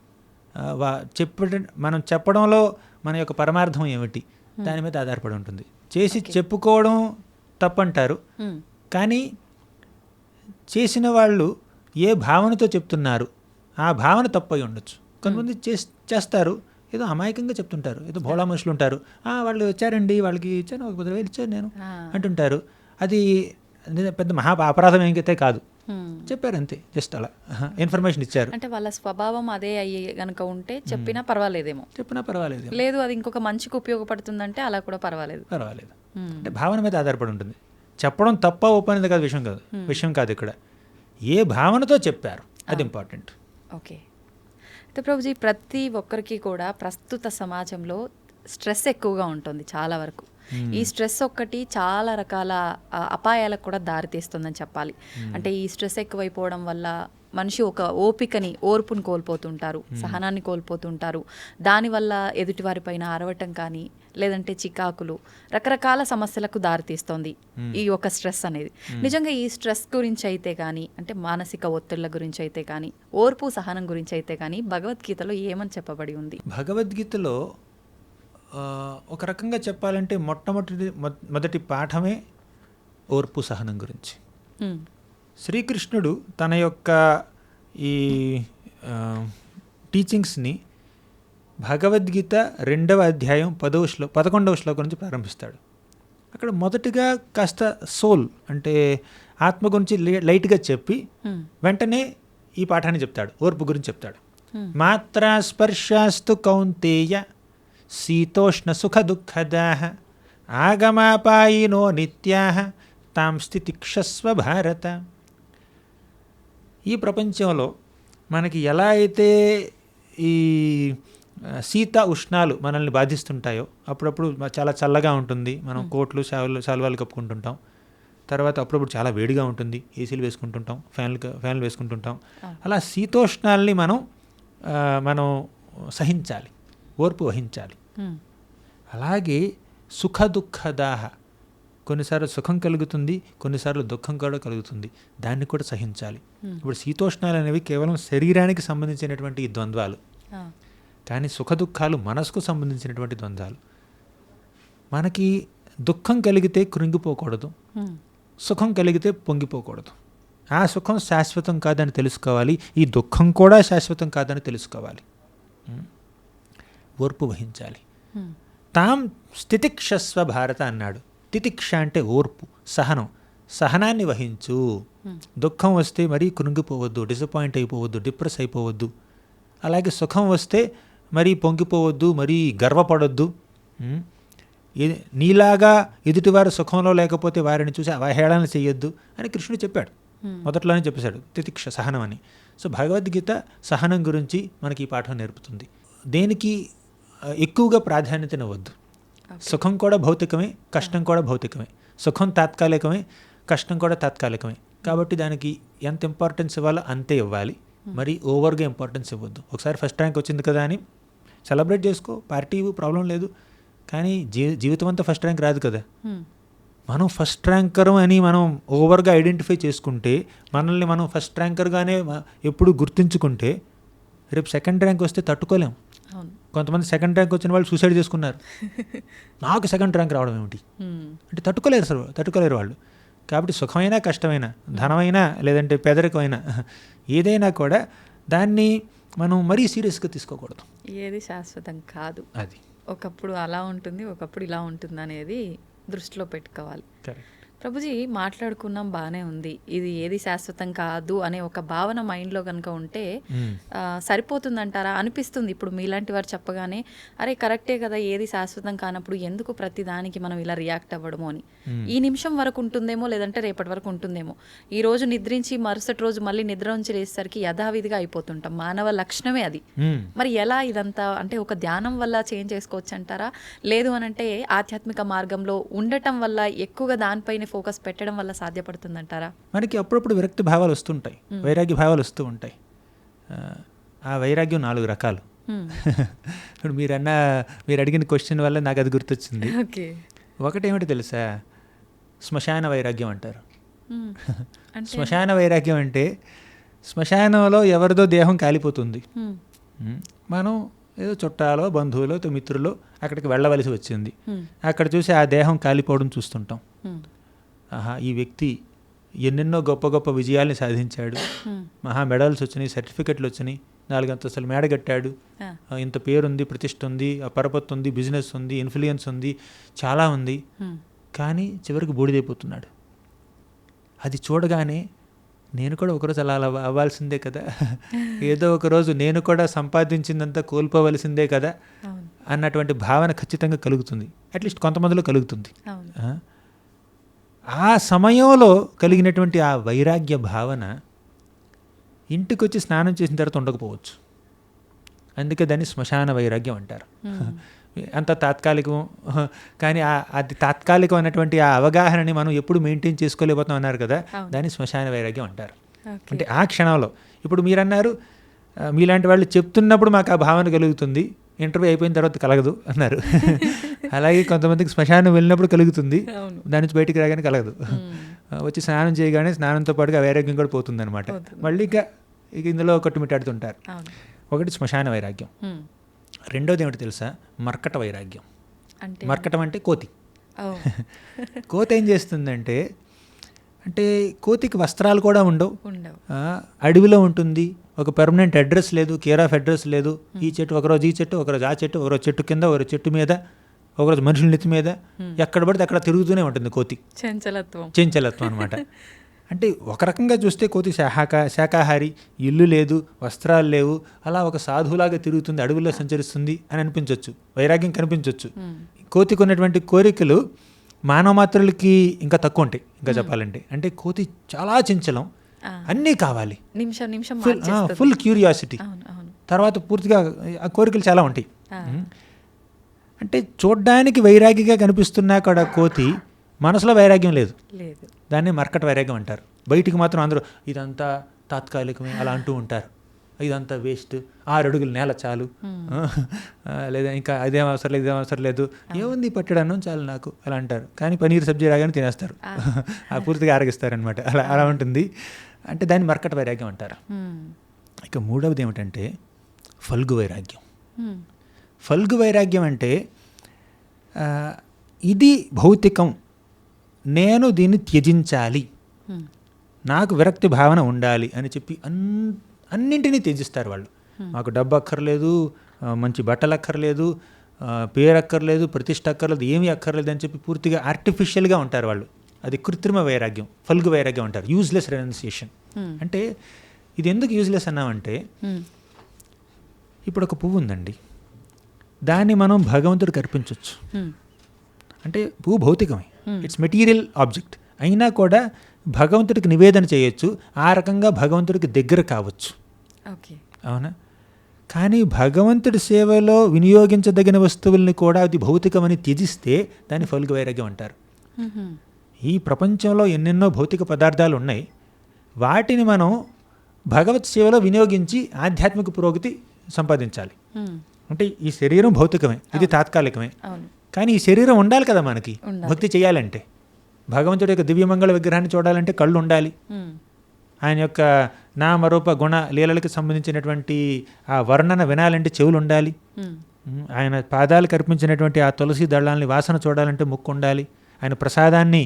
మనం చెప్పడంలో మన యొక్క పరమార్థం ఏమిటి, దాని మీద ఆధారపడి ఉంటుంది. చేసి చెప్పుకోవడం తప్పంటారు, కానీ చేసిన వాళ్ళు ఏ భావనతో చెప్తున్నారు ఆ భావన తప్పు అయి ఉండొచ్చు. కొంతమంది చేస్తారు, ఏదో అమాయకంగా చెప్తుంటారు, ఏదో భోళా మనుషులు ఉంటారు, వాళ్ళు వచ్చారండి వాళ్ళకి ఇచ్చాను, ఒక 10,000 ఇచ్చాను నేను అంటుంటారు. అది పెద్ద మహా అపరాధం ఏంకైతే కాదు, చెప్పారు అంతే, జస్ట్ అలా ఇన్ఫర్మేషన్ ఇచ్చారు. అంటే వాళ్ళ స్వభావం అదే అయ్యి కనుక ఉంటే చెప్పినా పర్వాలేదేమో, లేదు అది ఇంకొక మంచికి ఉపయోగపడుతుందంటే అలా కూడా పర్వాలేదు. అంటే భావన మీద ఆధారపడి ఉంటుంది. చెప్పడం తప్ప ఒప్ప అనేది కాదు, విషయం కాదు ఇక్కడ, ఏ భావనతో చెప్పారు అది ఇంపార్టెంట్. ఓకే. అయితే ప్రభుజీ, ప్రతి ఒక్కరికి కూడా ప్రస్తుత సమాజంలో స్ట్రెస్ ఎక్కువగా ఉంటుంది చాలా వరకు. ఈ స్ట్రెస్ ఒక్కటి చాలా రకాల అపాయాలకు కూడా దారితీస్తుందని చెప్పాలి. అంటే ఈ స్ట్రెస్ ఎక్కువైపోవడం వల్ల మనిషి ఒక ఓర్పుని కోల్పోతుంటారు, సహనాన్ని కోల్పోతుంటారు. దానివల్ల ఎదుటివారిపైన అరవటం కానీ, లేదంటే చికాకులు, రకరకాల సమస్యలకు దారితీస్తుంది ఈ ఒక స్ట్రెస్ అనేది. నిజంగా ఈ స్ట్రెస్ గురించి అయితే కానీ, అంటే మానసిక ఒత్తిళ్ల గురించి అయితే కానీ, ఓర్పు సహనం గురించి అయితే కానీ భగవద్గీతలో ఏమని చెప్పబడి ఉంది? భగవద్గీతలో ఒక రకంగా చెప్పాలంటే మొదటి పాఠమే ఓర్పు సహనం గురించి. శ్రీకృష్ణుడు తన యొక్క ఈ టీచింగ్స్ని భగవద్గీత 2వ అధ్యాయం 11వ శ్లోకం నుంచి ప్రారంభిస్తాడు. అక్కడ మొదటిగా కాస్త సోల్ అంటే ఆత్మ గురించి లైట్గా చెప్పి వెంటనే ఈ పాఠాన్ని చెప్తాడు, ఓర్పు గురించి చెప్తాడు. మాత్రా స్పర్శాస్తు కౌంతేయ శీతోష్ణ సుఖ దుఃఖదాః ఆగమాపాయినో నిత్యాః తాం స్థితిక్షస్వ భారత. ఈ ప్రపంచంలో మనకి ఎలా అయితే ఈ శీత ఉష్ణాలు మనల్ని బాధిస్తుంటాయో, అప్పుడప్పుడు చాలా చల్లగా ఉంటుంది, మనం కోట్లు శాలువాలు కప్పుకుంటుంటాం. తర్వాత అప్పుడప్పుడు చాలా వేడిగా ఉంటుంది, ఏసీలు వేసుకుంటుంటాం, ఫ్యాన్లు వేసుకుంటుంటాం. అలా శీతోష్ణాలని మనం సహించాలి, ఓర్పు వహించాలి. అలాగే సుఖ దుఃఖదాహ, కొన్నిసార్లు సుఖం కలుగుతుంది, కొన్నిసార్లు దుఃఖం కూడా కలుగుతుంది, దాన్ని కూడా సహించాలి. ఇప్పుడు శీతోష్ణాలు అనేవి కేవలం శరీరానికి సంబంధించినటువంటి ఈ ద్వంద్వాలు, కానీ సుఖ దుఃఖాలు మనసుకు సంబంధించినటువంటి ద్వంద్వాలు. మనకి దుఃఖం కలిగితే కృంగిపోకూడదు, సుఖం కలిగితే పొంగిపోకూడదు. ఆ సుఖం శాశ్వతం కాదని తెలుసుకోవాలి, ఈ దుఃఖం కూడా శాశ్వతం కాదని తెలుసుకోవాలి. ఓర్పు వహించాలి. తాం స్థితిక్షస్వ భారత అన్నాడు. తితిక్ష అంటే ఓర్పు, సహనం. సహనాన్ని వహించు. దుఃఖం వస్తే మరీ కృంగిపోవద్దు, డిసప్పాయింట్ అయిపోవద్దు, డిప్రెస్ అయిపోవద్దు. అలాగే సుఖం వస్తే మరీ పొంగిపోవద్దు, మరీ గర్వపడొద్దు. నీలాగా ఎదుటివారు సుఖంలో లేకపోతే వారిని చూసి అవహేళన చేయొద్దు అని కృష్ణుడు చెప్పాడు. మొదట్లోనే చెప్పేశాడు తితిక్ష, సహనం అని. సో భగవద్గీత సహనం గురించి మనకి ఈ పాఠం నేర్పుతుంది. దేనికి ఎక్కువగా ప్రాధాన్యతనివ్వద్దు. సుఖం కూడా భౌతికమే, కష్టం కూడా భౌతికమే. సుఖం తాత్కాలికమే, కష్టం కూడా తాత్కాలికమే. కాబట్టి దానికి ఎంత ఇంపార్టెన్స్ ఇవ్వాలో అంతే ఇవ్వాలి, మరి ఓవర్గా ఇంపార్టెన్స్ ఇవ్వద్దు. ఒకసారి ఫస్ట్ ర్యాంక్ వచ్చింది కదా అని సెలబ్రేట్ చేసుకో, పార్టీ ప్రాబ్లం లేదు, కానీ జీవితం అంతా ఫస్ట్ ర్యాంక్ రాదు కదా. మనం ఫస్ట్ ర్యాంకర్ అని మనం ఓవర్గా ఐడెంటిఫై చేసుకుంటే, మనల్ని మనం ఫస్ట్ ర్యాంకర్గానే ఎప్పుడు గుర్తించుకుంటే, రేపు సెకండ్ ర్యాంక్ వస్తే తట్టుకోలేం. కొంతమంది సెకండ్ ర్యాంక్ వచ్చిన వాళ్ళు సూసైడ్ చేసుకున్నారు. నాకు సెకండ్ ర్యాంక్ రావడం ఏమిటి అంటే తట్టుకోలేరు వాళ్ళు. కాబట్టి సుఖమైనా కష్టమైనా, ధనమైనా లేదంటే పేదరికమైనా, ఏదైనా కూడా దాన్ని మనం మరీ సీరియస్గా తీసుకోకూడదు. ఏది శాశ్వతం కాదు, అది ఒకప్పుడు అలా ఉంటుంది, ఒకప్పుడు ఇలా ఉంటుంది అనేది దృష్టిలో పెట్టుకోవాలి. కరెక్ట్. ప్రభుజీ, మాట్లాడుకున్నాం, బాగానే ఉంది. ఇది ఏది శాశ్వతం కాదు అనే ఒక భావన మైండ్లో కనుక ఉంటే సరిపోతుందంటారా? అనిపిస్తుంది ఇప్పుడు మీలాంటి వారు చెప్పగానే, అరే కరెక్టే కదా, ఏది శాశ్వతం కానప్పుడు ఎందుకు ప్రతి దానికి మనం ఇలా రియాక్ట్ అవ్వడము అని. ఈ నిమిషం వరకు ఉంటుందేమో, లేదంటే రేపటి వరకు ఉంటుందేమో. ఈ రోజు నిద్రించి మరుసటి రోజు మళ్ళీ నిద్ర నుంచి లేచేసరికి యథావిధిగా అయిపోతుంటాం. మానవ లక్షణమే అది. మరి ఎలా ఇదంతా అంటే ఒక ధ్యానం వల్ల చేంజ్ చేసుకోవచ్చు అంటారా? లేదు అనంటే ఆధ్యాత్మిక మార్గంలో ఉండటం వల్ల, ఎక్కువగా దానిపైన ఫోకస్ పెట్టడం వల్ల సాధ్యపడుతుందంటారా? మనకి అప్పుడప్పుడు విరక్తి భావాలు వస్తుంటాయి, వైరాగ్య భావాలు వస్తూ ఉంటాయి. ఆ వైరాగ్యం 4 రకాలు. ఇప్పుడు మీరు అడిగిన క్వశ్చన్ వల్ల నాకు అది గుర్తొచ్చింది. ఒకటేమిటి తెలుసా? శ్మశాన వైరాగ్యం అంటారు. శ్మశాన వైరాగ్యం అంటే శ్మశానంలో ఎవరిదో దేహం కాలిపోతుంది, మనం ఏదో చుట్టాలో బంధువులో మిత్రులో అక్కడికి వెళ్ళవలసి వచ్చింది. అక్కడ చూసి ఆ దేహం కాలిపోవడం చూస్తుంటాం. ఆహా, ఈ వ్యక్తి ఎన్నెన్నో గొప్ప గొప్ప విజయాల్ని సాధించాడు, మహా మెడల్స్ వచ్చినాయి, సర్టిఫికెట్లు వచ్చినాయి, 4 అంతస్తులు మేడ కట్టాడు, ఇంత పేరుంది, ప్రతిష్ఠ ఉంది, పరపత్తు ఉంది, బిజినెస్ ఉంది, ఇన్ఫ్లుయెన్స్ ఉంది, చాలా ఉంది. కానీ చివరికి బూడిదైపోతున్నాడు. అది చూడగానే నేను కూడా ఒకరోజు అలా అవ్వాల్సిందే కదా, ఏదో ఒకరోజు నేను కూడా సంపాదించిందంతా కోల్పోవలసిందే కదా అన్నటువంటి భావన ఖచ్చితంగా కలుగుతుంది. అట్లీస్ట్ కొంతమందిలో కలుగుతుంది. ఆ సమయంలో కలిగినటువంటి ఆ వైరాగ్య భావన ఇంటికి వచ్చి స్నానం చేసిన తర్వాత ఉండకపోవచ్చు. అందుకే దాన్ని శ్మశాన వైరాగ్యం అంటారు. అంత తాత్కాలికం, కానీ అది తాత్కాలికం అన్నటువంటి ఆ అవగాహనని మనం ఎప్పుడు మెయింటైన్ చేసుకోలేకపోతాం అన్నారు కదా, దాన్ని శ్మశాన వైరాగ్యం అంటారు. అంటే ఆ క్షణంలో ఇప్పుడు మీరన్నారు, మీలాంటి వాళ్ళు చెప్తున్నప్పుడు మాకు ఆ భావన కలుగుతుంది, ఇంటర్వ్యూ అయిపోయిన తర్వాత కలగదు అన్నారు. అలాగే కొంతమందికి శ్మశానం వెళ్ళినప్పుడు కలుగుతుంది, దాని నుంచి బయటికి రాగానే కలగదు. వచ్చి స్నానం చేయగానే స్నానంతో పాటుగా వైరాగ్యం కూడా పోతుంది అనమాట. మళ్ళీ ఇక ఇందులో కొట్టుమిట్టాడుతుంటారు. ఒకటి శ్మశాన వైరాగ్యం. రెండోది ఏమిటి తెలుసా? మర్కట వైరాగ్యం. మర్కటం అంటే కోతి. కోతి ఏం చేస్తుందంటే, అంటే కోతికి వస్త్రాలు కూడా ఉండవు, అడవిలో ఉంటుంది, ఒక పర్మనెంట్ అడ్రస్ లేదు, కేర్ ఆఫ్ అడ్రస్ లేదు. ఈ చెట్టు ఒకరోజు ఈ చెట్టు, ఒకరోజు ఆ చెట్టు, ఒకరోజు చెట్టు కింద, ఒకరోజు చెట్టు మీద, ఒకరోజు మనుషుల నెత్తి మీద, ఎక్కడ పడితే అక్కడ తిరుగుతూనే ఉంటుంది కోతి. చెంచలత్వం అనమాట. అంటే ఒక రకంగా చూస్తే కోతి శాకాహారి, ఇల్లు లేదు, వస్త్రాలు లేవు, అలా ఒక సాధువులాగా తిరుగుతుంది, అడవుల్లో సంచరిస్తుంది అని అనిపించవచ్చు, వైరాగ్యం కనిపించవచ్చు. కోతికి ఉన్నటువంటి కోరికలు మానవ మాత్రులకి ఇంకా తక్కువ ఉంటాయి. ఇంకా చెప్పాలంటే అంటే కోతి చాలా చంచలం, అన్నీ కావాలి, ఫుల్ క్యూరియాసిటీ, తర్వాత పూర్తిగా ఆ కోరికలు చాలా ఉంటాయి. అంటే చూడ్డానికి వైరాగ్యంగా కనిపిస్తున్నా కూడా కోతి మనసులో వైరాగ్యం లేదు. దాన్ని మర్కట వైరాగ్యం అంటారు. బయటికి మాత్రం అందరూ ఇదంతా తాత్కాలికమే అలా అంటూ ఉంటారు, ఇదంతా వేస్ట్, 6 అడుగులు నేల చాలు, లేదా ఇంకా ఇదేం అవసరం లేదు, ఇదేం అవసరం లేదు, ఏముంది పట్టడాను చాలు నాకు అలా అంటారు. కానీ పనీర్ సబ్జీ రాగానే తినేస్తారు, పూర్తిగా ఆరగిస్తారనమాట. అలా ఉంటుంది. అంటే దాన్ని మర్కట వైరాగ్యం అంటారు. ఇక మూడవది ఏమిటంటే ఫల్గు వైరాగ్యం. ఫల్గు వైరాగ్యం అంటే ఇది భౌతికం, నేను దీన్ని త్యజించాలి, నాకు విరక్తి భావన ఉండాలి అని చెప్పి అన్నింటినీ త్యజిస్తారు వాళ్ళు. మాకు డబ్బు అక్కర్లేదు, మంచి బట్టలు అక్కర్లేదు, పేరు అక్కర్లేదు, ప్రతిష్ట అక్కర్లేదు, ఏమీ అక్కర్లేదు అని చెప్పి పూర్తిగా ఆర్టిఫిషియల్గా ఉంటారు వాళ్ళు. అది కృత్రిమ వైరాగ్యం, ఫల్గు వైరాగ్యం అంటారు, యూజ్లెస్ రెనౌన్సియేషన్. అంటే ఇది ఎందుకు యూజ్లెస్ అన్నామంటే, ఇప్పుడు ఒక పువ్వు ఉందండి, దాన్ని మనం భగవంతుడికి అర్పించవచ్చు. అంటే పువ్వు భౌతికమే, ఇట్స్ మెటీరియల్ ఆబ్జెక్ట్, అయినా కూడా భగవంతుడికి నివేదన చేయొచ్చు, ఆ రకంగా భగవంతుడికి దగ్గర కావచ్చు. అవునా? కానీ భగవంతుడి సేవలో వినియోగించదగిన వస్తువుల్ని కూడా అది భౌతికమని త్యజిస్తే దాన్ని ఫల్గు వైరాగ్యం అంటారు. ఈ ప్రపంచంలో ఎన్నెన్నో భౌతిక పదార్థాలు ఉన్నాయి, వాటిని మనం భగవత్ సేవలో వినియోగించి ఆధ్యాత్మిక పురోగతి సంపాదించాలి. అంటే ఈ శరీరం భౌతికమే, ఇది తాత్కాలికమే, కానీ ఈ శరీరం ఉండాలి కదా మనకి భక్తి చేయాలంటే. భగవంతుడి యొక్క దివ్యమంగళ విగ్రహాన్ని చూడాలంటే కళ్ళు ఉండాలి, ఆయన యొక్క నామరూప గుణ లీలలకు సంబంధించినటువంటి ఆ వర్ణన వినాలంటే చెవులు ఉండాలి, ఆయన పాదాలకు అర్పించినటువంటి ఆ తులసి దళాలని వాసన చూడాలంటే ముక్కు ఉండాలి, ఆయన ప్రసాదాన్ని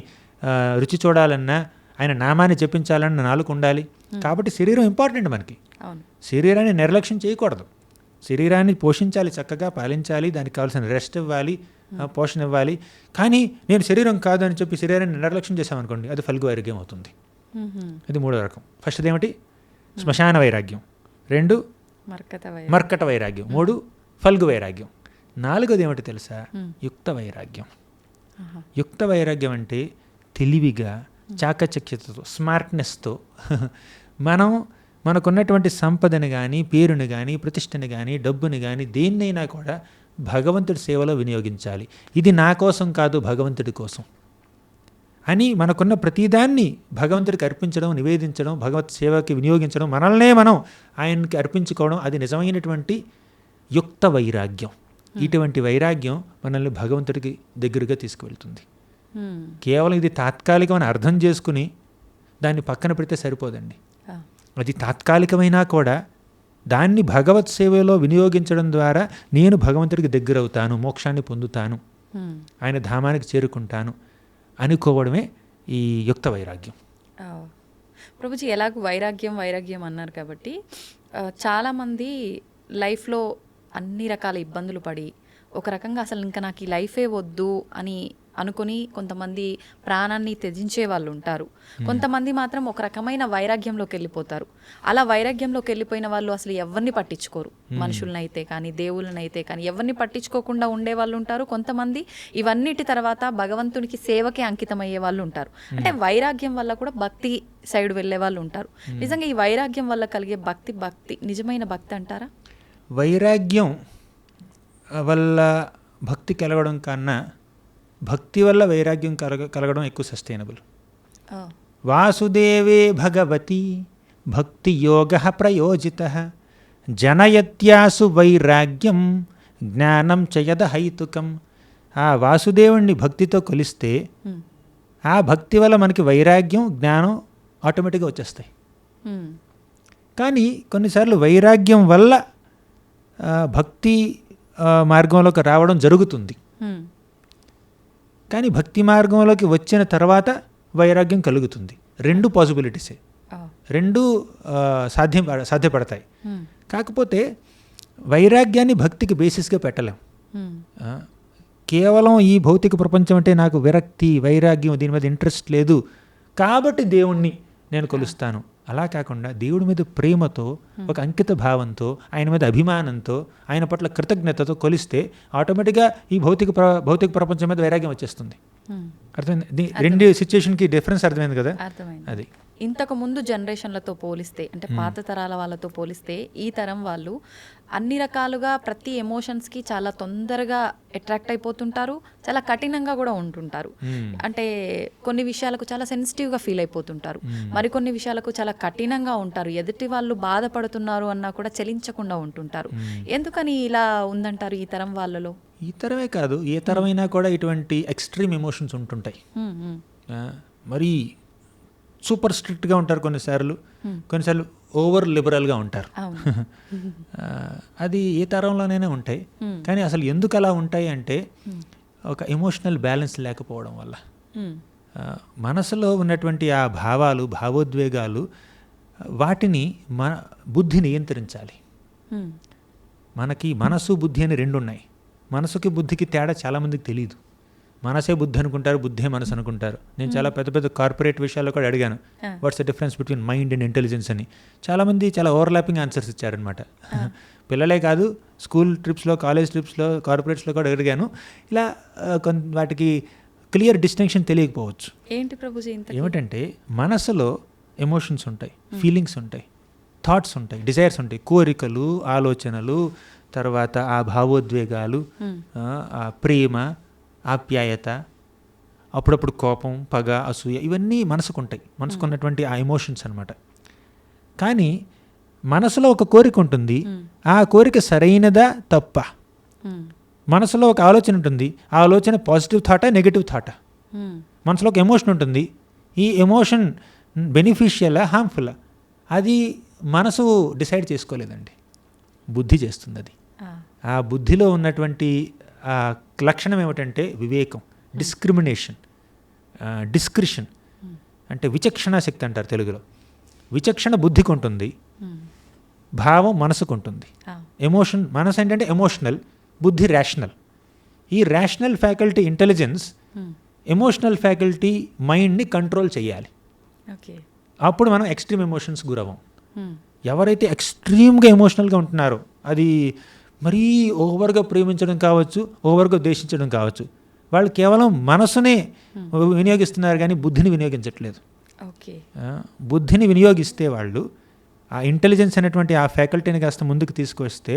రుచి చూడాలన్నా, ఆయన నామాన్ని జపించాలన్న నాలుగు ఉండాలి. కాబట్టి శరీరం ఇంపార్టెంట్ మనకి. శరీరాన్ని నిర్లక్ష్యం చేయకూడదు, శరీరాన్ని పోషించాలి, చక్కగా పాలించాలి, దానికి కావాల్సిన రెస్ట్ ఇవ్వాలి, పోషణ ఇవ్వాలి. కానీ నేను శరీరం కాదు అని చెప్పి శరీరాన్ని నిర్లక్ష్యం చేసామనుకోండి, అది ఫల్గు వైరాగ్యం అవుతుంది. అది మూడో రకం. ఫస్ట్ది ఏమిటి? శ్మశాన వైరాగ్యం. 2 మర్కట వైరాగ్యం. 3 ఫల్గు వైరాగ్యం. 4వది ఏమిటి తెలుసా? యుక్త వైరాగ్యం. యుక్త వైరాగ్యం అంటే తెలివిగా, చాకచక్యతతో, స్మార్ట్నెస్తో మనకున్నటువంటి సంపదని కానీ, పేరుని కానీ, ప్రతిష్టని కానీ, డబ్బుని కానీ, దేన్నైనా కూడా భగవంతుడి సేవలో వినియోగించాలి. ఇది నా కోసం కాదు, భగవంతుడి కోసం అని మనకున్న ప్రతిదాన్ని భగవంతుడికి అర్పించడం, నివేదించడం, భగవత్ సేవకి వినియోగించడం, మనల్నే మనం ఆయనకి అర్పించుకోవడం, అది నిజమైనటువంటి యుక్త వైరాగ్యం. ఇటువంటి వైరాగ్యం మనల్ని భగవంతుడికి దగ్గరగా తీసుకువెళ్తుంది. కేవలం ఇది తాత్కాలికమని అర్థం చేసుకుని దాన్ని పక్కన పెడితే సరిపోదండి. అది తాత్కాలికమైనా కూడా దాన్ని భగవత్ సేవలో వినియోగించడం ద్వారా నేను భగవంతుడికి దగ్గరవుతాను, మోక్షాన్ని పొందుతాను, ఆయన ధామానికి చేరుకుంటాను అనుకోవడమే ఈ యుక్త వైరాగ్యం. ప్రభుజీ, ఎలాగో వైరాగ్యం అన్నారు కాబట్టి చాలామంది లైఫ్లో అన్ని రకాల ఇబ్బందులు పడి ఒక రకంగా అసలు ఇంకా నాకు ఈ లైఫే వద్దు అని అనుకుని కొంతమంది ప్రాణాన్ని త్యజించే వాళ్ళు ఉంటారు. కొంతమంది మాత్రం ఒక రకమైన వైరాగ్యంలోకి వెళ్ళిపోతారు. అలా వైరాగ్యంలోకి వెళ్ళిపోయిన వాళ్ళు అసలు ఎవరిని పట్టించుకోరు, మనుషులనైతే కానీ దేవుళ్ళనైతే కానీ ఎవరిని పట్టించుకోకుండా ఉండే వాళ్ళు ఉంటారు. కొంతమంది ఇవన్నిటి తర్వాత భగవంతునికి సేవకే అంకితం అయ్యే వాళ్ళు ఉంటారు. అంటే వైరాగ్యం వల్ల కూడా భక్తి సైడ్ వెళ్ళే వాళ్ళు ఉంటారు. నిజంగా ఈ వైరాగ్యం వల్ల కలిగే భక్తి నిజమైన భక్తి అంటారా? వైరాగ్యం వల్ల భక్తి కలగడం కన్నా భక్తి వల్ల వైరాగ్యం కలగడం ఎక్కువ సస్టైనబుల్. వాసుదేవే భగవతి భక్తి యోగ ప్రయోజిత జనయత్యాసు వైరాగ్యం జ్ఞానం చయద హైతుకం. ఆ వాసుదేవుణ్ణి భక్తితో కొలిస్తే ఆ భక్తి వల్ల మనకి వైరాగ్యం, జ్ఞానం ఆటోమేటిక్గా వచ్చేస్తాయి. కానీ కొన్నిసార్లు వైరాగ్యం వల్ల భక్తి మార్గంలోకి రావడం జరుగుతుంది. కానీ భక్తి మార్గంలోకి వచ్చిన తర్వాత వైరాగ్యం కలుగుతుంది. 2 పాసిబిలిటీసే, 2 సాధ్యపడతాయి. కాకపోతే వైరాగ్యాన్ని భక్తికి బేసిస్గా పెట్టలేం. కేవలం ఈ భౌతిక ప్రపంచం అంటే నాకు విరక్తి, వైరాగ్యం, దీని మీద ఇంట్రెస్ట్ లేదు కాబట్టి దేవుణ్ణి నేను కొలుస్తాను. అలా కాకుండా దేవుడి మీద ప్రేమతో, ఒక అంకిత భావంతో, ఆయన మీద అభిమానంతో, ఆయన పట్ల కృతజ్ఞతతో కొలిస్తే ఆటోమేటిక్గా ఈ భౌతిక ప్రపంచం మీద వైరాగ్యం వచ్చేస్తుంది. అర్థమైంది? రెండు సిచ్యుయేషన్కి డిఫరెన్స్ అర్థమైంది కదా. అర్థమైంది. అది ఇంతకు ముందు జనరేషన్లతో పోలిస్తే, అంటే పాత తరాల వాళ్ళతో పోలిస్తే ఈ తరం వాళ్ళు అన్ని రకాలుగా ప్రతి ఎమోషన్స్కి చాలా తొందరగా అట్రాక్ట్ అయిపోతుంటారు, చాలా కఠినంగా కూడా ఉంటుంటారు. అంటే కొన్ని విషయాలకు చాలా సెన్సిటివ్గా ఫీల్ అయిపోతుంటారు, మరికొన్ని విషయాలకు చాలా కఠినంగా ఉంటారు. ఎదుటి వాళ్ళు బాధపడుతున్నారు అన్నా కూడా చలించకుండా ఉంటుంటారు. ఎందుకని ఇలా ఉందంటారు ఈ తరం వాళ్ళలో? ఈ తరమే కాదు, ఏ తరమైనా కూడా ఇటువంటి ఎక్స్ట్రీమ్ ఎమోషన్స్ ఉంటుంటాయి. మరి సూపర్ స్ట్రిక్ట్గా ఉంటారు కొన్నిసార్లు ఓవర్ లిబరల్గా ఉంటారు. అది ఏ తరంలోనైనా ఉంటాయి. కానీ అసలు ఎందుకు అలా ఉంటాయి అంటే ఒక ఎమోషనల్ బ్యాలెన్స్ లేకపోవడం వల్ల. మనసులో ఉన్నటువంటి ఆ భావాలు, భావోద్వేగాలు, వాటిని బుద్ధి నియంత్రించాలి. మనకి మనసు, బుద్ధి అని రెండు ఉన్నాయి. మనసుకి బుద్ధికి తేడా చాలామందికి తెలియదు. మనసే బుద్ధి అనుకుంటారు, బుద్ధే మనసు అనుకుంటారు. నేను చాలా పెద్ద పెద్ద కార్పొరేట్ విషయాల్లో కూడా అడిగాను, what's the difference between mind and intelligence అని. చాలామంది చాలా ఓవర్లాపింగ్ ఆన్సర్స్ ఇచ్చారనమాట. పిల్లలే కాదు, స్కూల్ ట్రిప్స్లో, కాలేజ్ ట్రిప్స్లో, కార్పొరేట్స్లో కూడా అడిగాను. ఇలా వాటికి క్లియర్ డిస్టింక్షన్ తెలియకపోవచ్చు. ఏంటి ప్రభుజీ? ఏమిటంటే మనసులో ఎమోషన్స్ ఉంటాయి, ఫీలింగ్స్ ఉంటాయి, థాట్స్ ఉంటాయి, డిజైర్స్ ఉంటాయి, కోరికలు, ఆలోచనలు, తర్వాత ఆ భావోద్వేగాలు, ఆ ప్రేమ, ఆప్యాయత, అప్పుడప్పుడు కోపం, పగ, అసూయ, ఇవన్నీ మనసుకుంటాయి. మనసుకున్నటువంటి ఆ ఎమోషన్స్ అనమాట. కానీ మనసులో ఒక కోరిక ఉంటుంది, ఆ కోరిక సరైనదా తప్ప. మనసులో ఒక ఆలోచన ఉంటుంది, ఆ ఆలోచన పాజిటివ్ థాటా, నెగిటివ్ థాటా. మనసులో ఒక ఎమోషన్ ఉంటుంది, ఈ ఎమోషన్ బెనిఫిషియలా, హార్మ్ఫుల్లా, అది మనసు డిసైడ్ చేసుకోలేదండి, బుద్ధి చేస్తుంది అది. ఆ బుద్ధిలో ఉన్నటువంటి ఆ లక్షణం ఏమిటంటే వివేకం, డిస్క్రిమినేషన్, డిస్క్రిషన్, అంటే విచక్షణ శక్తి అంటారు తెలుగులో. విచక్షణ బుద్ధికి ఉంటుంది, భావం మనసుకు ఉంటుంది. ఎమోషన్, మనసు ఏంటంటే ఎమోషనల్, బుద్ధి రేషనల్. ఈ rational faculty intelligence emotional faculty మైండ్ని కంట్రోల్ చేయాలి. అప్పుడు మనం ఎక్స్ట్రీమ్ ఎమోషన్స్ గురవం. ఎవరైతే ఎక్స్ట్రీమ్గా ఎమోషనల్గా ఉంటున్నారో, అది మరీ ఓవర్గా ప్రేమించడం కావచ్చు, ఓవర్గా ద్వేషించడం కావచ్చు, వాళ్ళు కేవలం మనసునే వినియోగిస్తున్నారు కానీ బుద్ధిని వినియోగించట్లేదు. బుద్ధిని వినియోగిస్తే వాళ్ళు ఆ ఇంటెలిజెన్స్ అనేటువంటి ఆ ఫ్యాకల్టీని కాస్త ముందుకు తీసుకొస్తే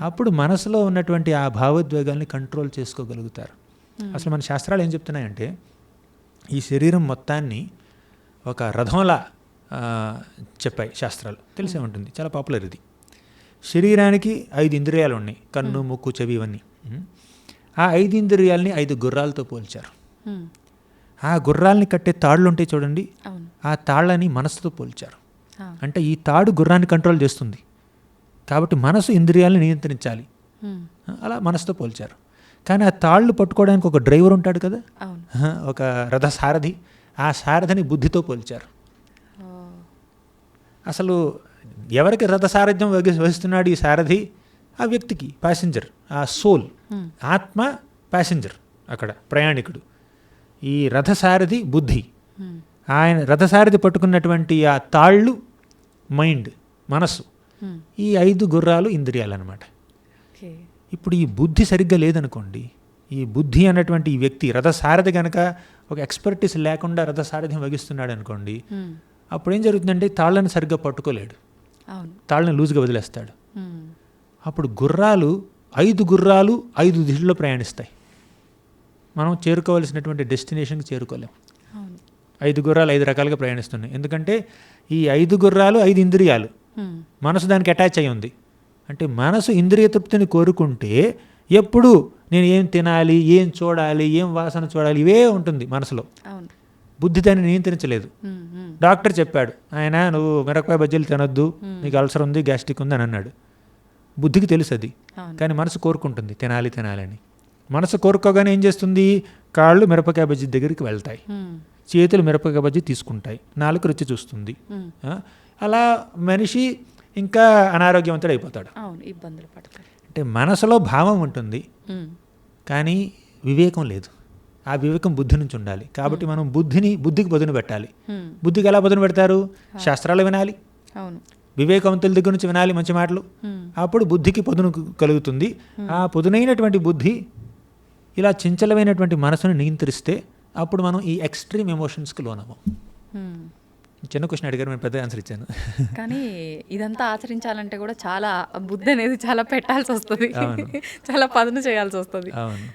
అప్పుడు మనసులో ఉన్నటువంటి ఆ భావోద్వేగాల్ని కంట్రోల్ చేసుకోగలుగుతారు. అసలు మన శాస్త్రాలు ఏం చెప్తున్నాయంటే, ఈ శరీరం మొత్తాన్ని ఒక రథంలా చెప్పాయి శాస్త్రాలు. తెలిసే ఉంటుంది, చాలా పాపులర్ ఇది. శరీరానికి 5 ఇంద్రియాలు ఉన్నాయి, కన్ను, ముక్కు, చెవి, ఇవన్నీ. ఆ 5 ఇంద్రియాలని 5 గుర్రాలతో పోల్చారు. ఆ గుర్రాలని కట్టే తాళ్ళు ఉంటాయి చూడండి, ఆ తాళ్ళని మనసుతో పోల్చారు. అంటే ఈ తాడు గుర్రాన్ని కంట్రోల్ చేస్తుంది, కాబట్టి మనసు ఇంద్రియాలను నియంత్రించాలి. అలా మనసుతో పోల్చారు. కానీ ఆ తాళ్ళు పట్టుకోవడానికి ఒక డ్రైవర్ ఉంటాడు కదా, ఒక రథ సారథి, ఆ సారథిని బుద్ధితో పోల్చారు. అసలు ఎవరికి రథ సారథ్యం వహిస్తున్నాడు ఈ సారథి? ఆ వ్యక్తికి, ప్యాసింజర్, ఆ సోల్, ఆత్మ ప్యాసింజర్, అక్కడ ప్రయాణికుడు. ఈ రథసారథి బుద్ధి. ఆయన రథసారథి పట్టుకున్నటువంటి ఆ తాళ్ళు మైండ్, మనసు. ఈ 5 గుర్రాలు ఇంద్రియాలు అనమాట. ఇప్పుడు ఈ బుద్ధి సరిగ్గా లేదనుకోండి, ఈ బుద్ధి అన్నటువంటి ఈ వ్యక్తి రథసారథి కనుక ఒక ఎక్స్పర్టీస్ లేకుండా రథసారథ్యం వహిస్తున్నాడు అనుకోండి, అప్పుడు ఏం జరుగుతుందంటే తాళ్ళని సరిగ్గా పట్టుకోలేడు, తాళ్ళని లూజ్గా వదిలేస్తాడు. అప్పుడు గుర్రాలు 5 గుర్రాలు 5 దిశల్లో ప్రయాణిస్తాయి. మనం చేరుకోవాల్సినటువంటి డెస్టినేషన్కి చేరుకోలేం. 5 గుర్రాలు 5 రకాలుగా ప్రయాణిస్తున్నాయి. ఎందుకంటే ఈ 5 గుర్రాలు 5 ఇంద్రియాలు, మనసు దానికి అటాచ్ అయి ఉంది. అంటే మనసు ఇంద్రియ తృప్తిని కోరుకుంటే ఎప్పుడు నేను ఏం తినాలి, ఏం చూడాలి, ఏం వాసన చూడాలి, ఇవే ఉంటుంది మనసులో. బుద్ధి దాన్ని నియంత్రించలేదు. డాక్టర్ చెప్పాడు, ఆయన నువ్వు మిరపకాయ బజ్జీలు తినొద్దు, నీకు అల్సర్ ఉంది, గ్యాస్ట్రిక్ ఉంది అని అన్నాడు. బుద్ధికి తెలుసు అది, కానీ మనసు కోరుకుంటుంది తినాలి తినాలని. మనసు కోరుకోగానే ఏం చేస్తుంది, కాళ్ళు మిరపకాయ బజ్జీ దగ్గరికి వెళ్తాయి, చేతులు మిరపకాయ బజ్జీ తీసుకుంటాయి, నాలుక రుచి చూస్తుంది. అలా మనిషి ఇంకా అనారోగ్యవంతుడు అయిపోతాడు. ఇబ్బందులు పడతాడు. అంటే మనసులో భావం ఉంటుంది కానీ వివేకం లేదు. ఆ వివేకం బుద్ధి నుంచి ఉండాలి. కాబట్టి మనం బుద్ధికి పదును పెట్టాలి. బుద్ధికి ఎలా పదును పెడతారు? శాస్త్రాలు వినాలి, అవును, వివేకవంతుల దగ్గర నుంచి వినాలి మంచి మాటలు. అప్పుడు బుద్ధికి పదును కలుగుతుంది. ఆ పదునైనటువంటి బుద్ధి ఇలా చంచలమైనటువంటి మనసును నియంత్రిస్తే అప్పుడు మనం ఈ ఎక్స్ట్రీమ్ ఎమోషన్స్కి లోనము. చిన్న క్వశ్చన్ అడిగారు, నేను పెద్ద ఆన్సర్ ఇచ్చాను. కానీ ఇదంతా ఆచరించాలంటే కూడా చాలా బుద్ధి అనేది చాలా పెట్టాల్సి వస్తుంది, చాలా పదును చేయాల్సి వస్తుంది. అవును.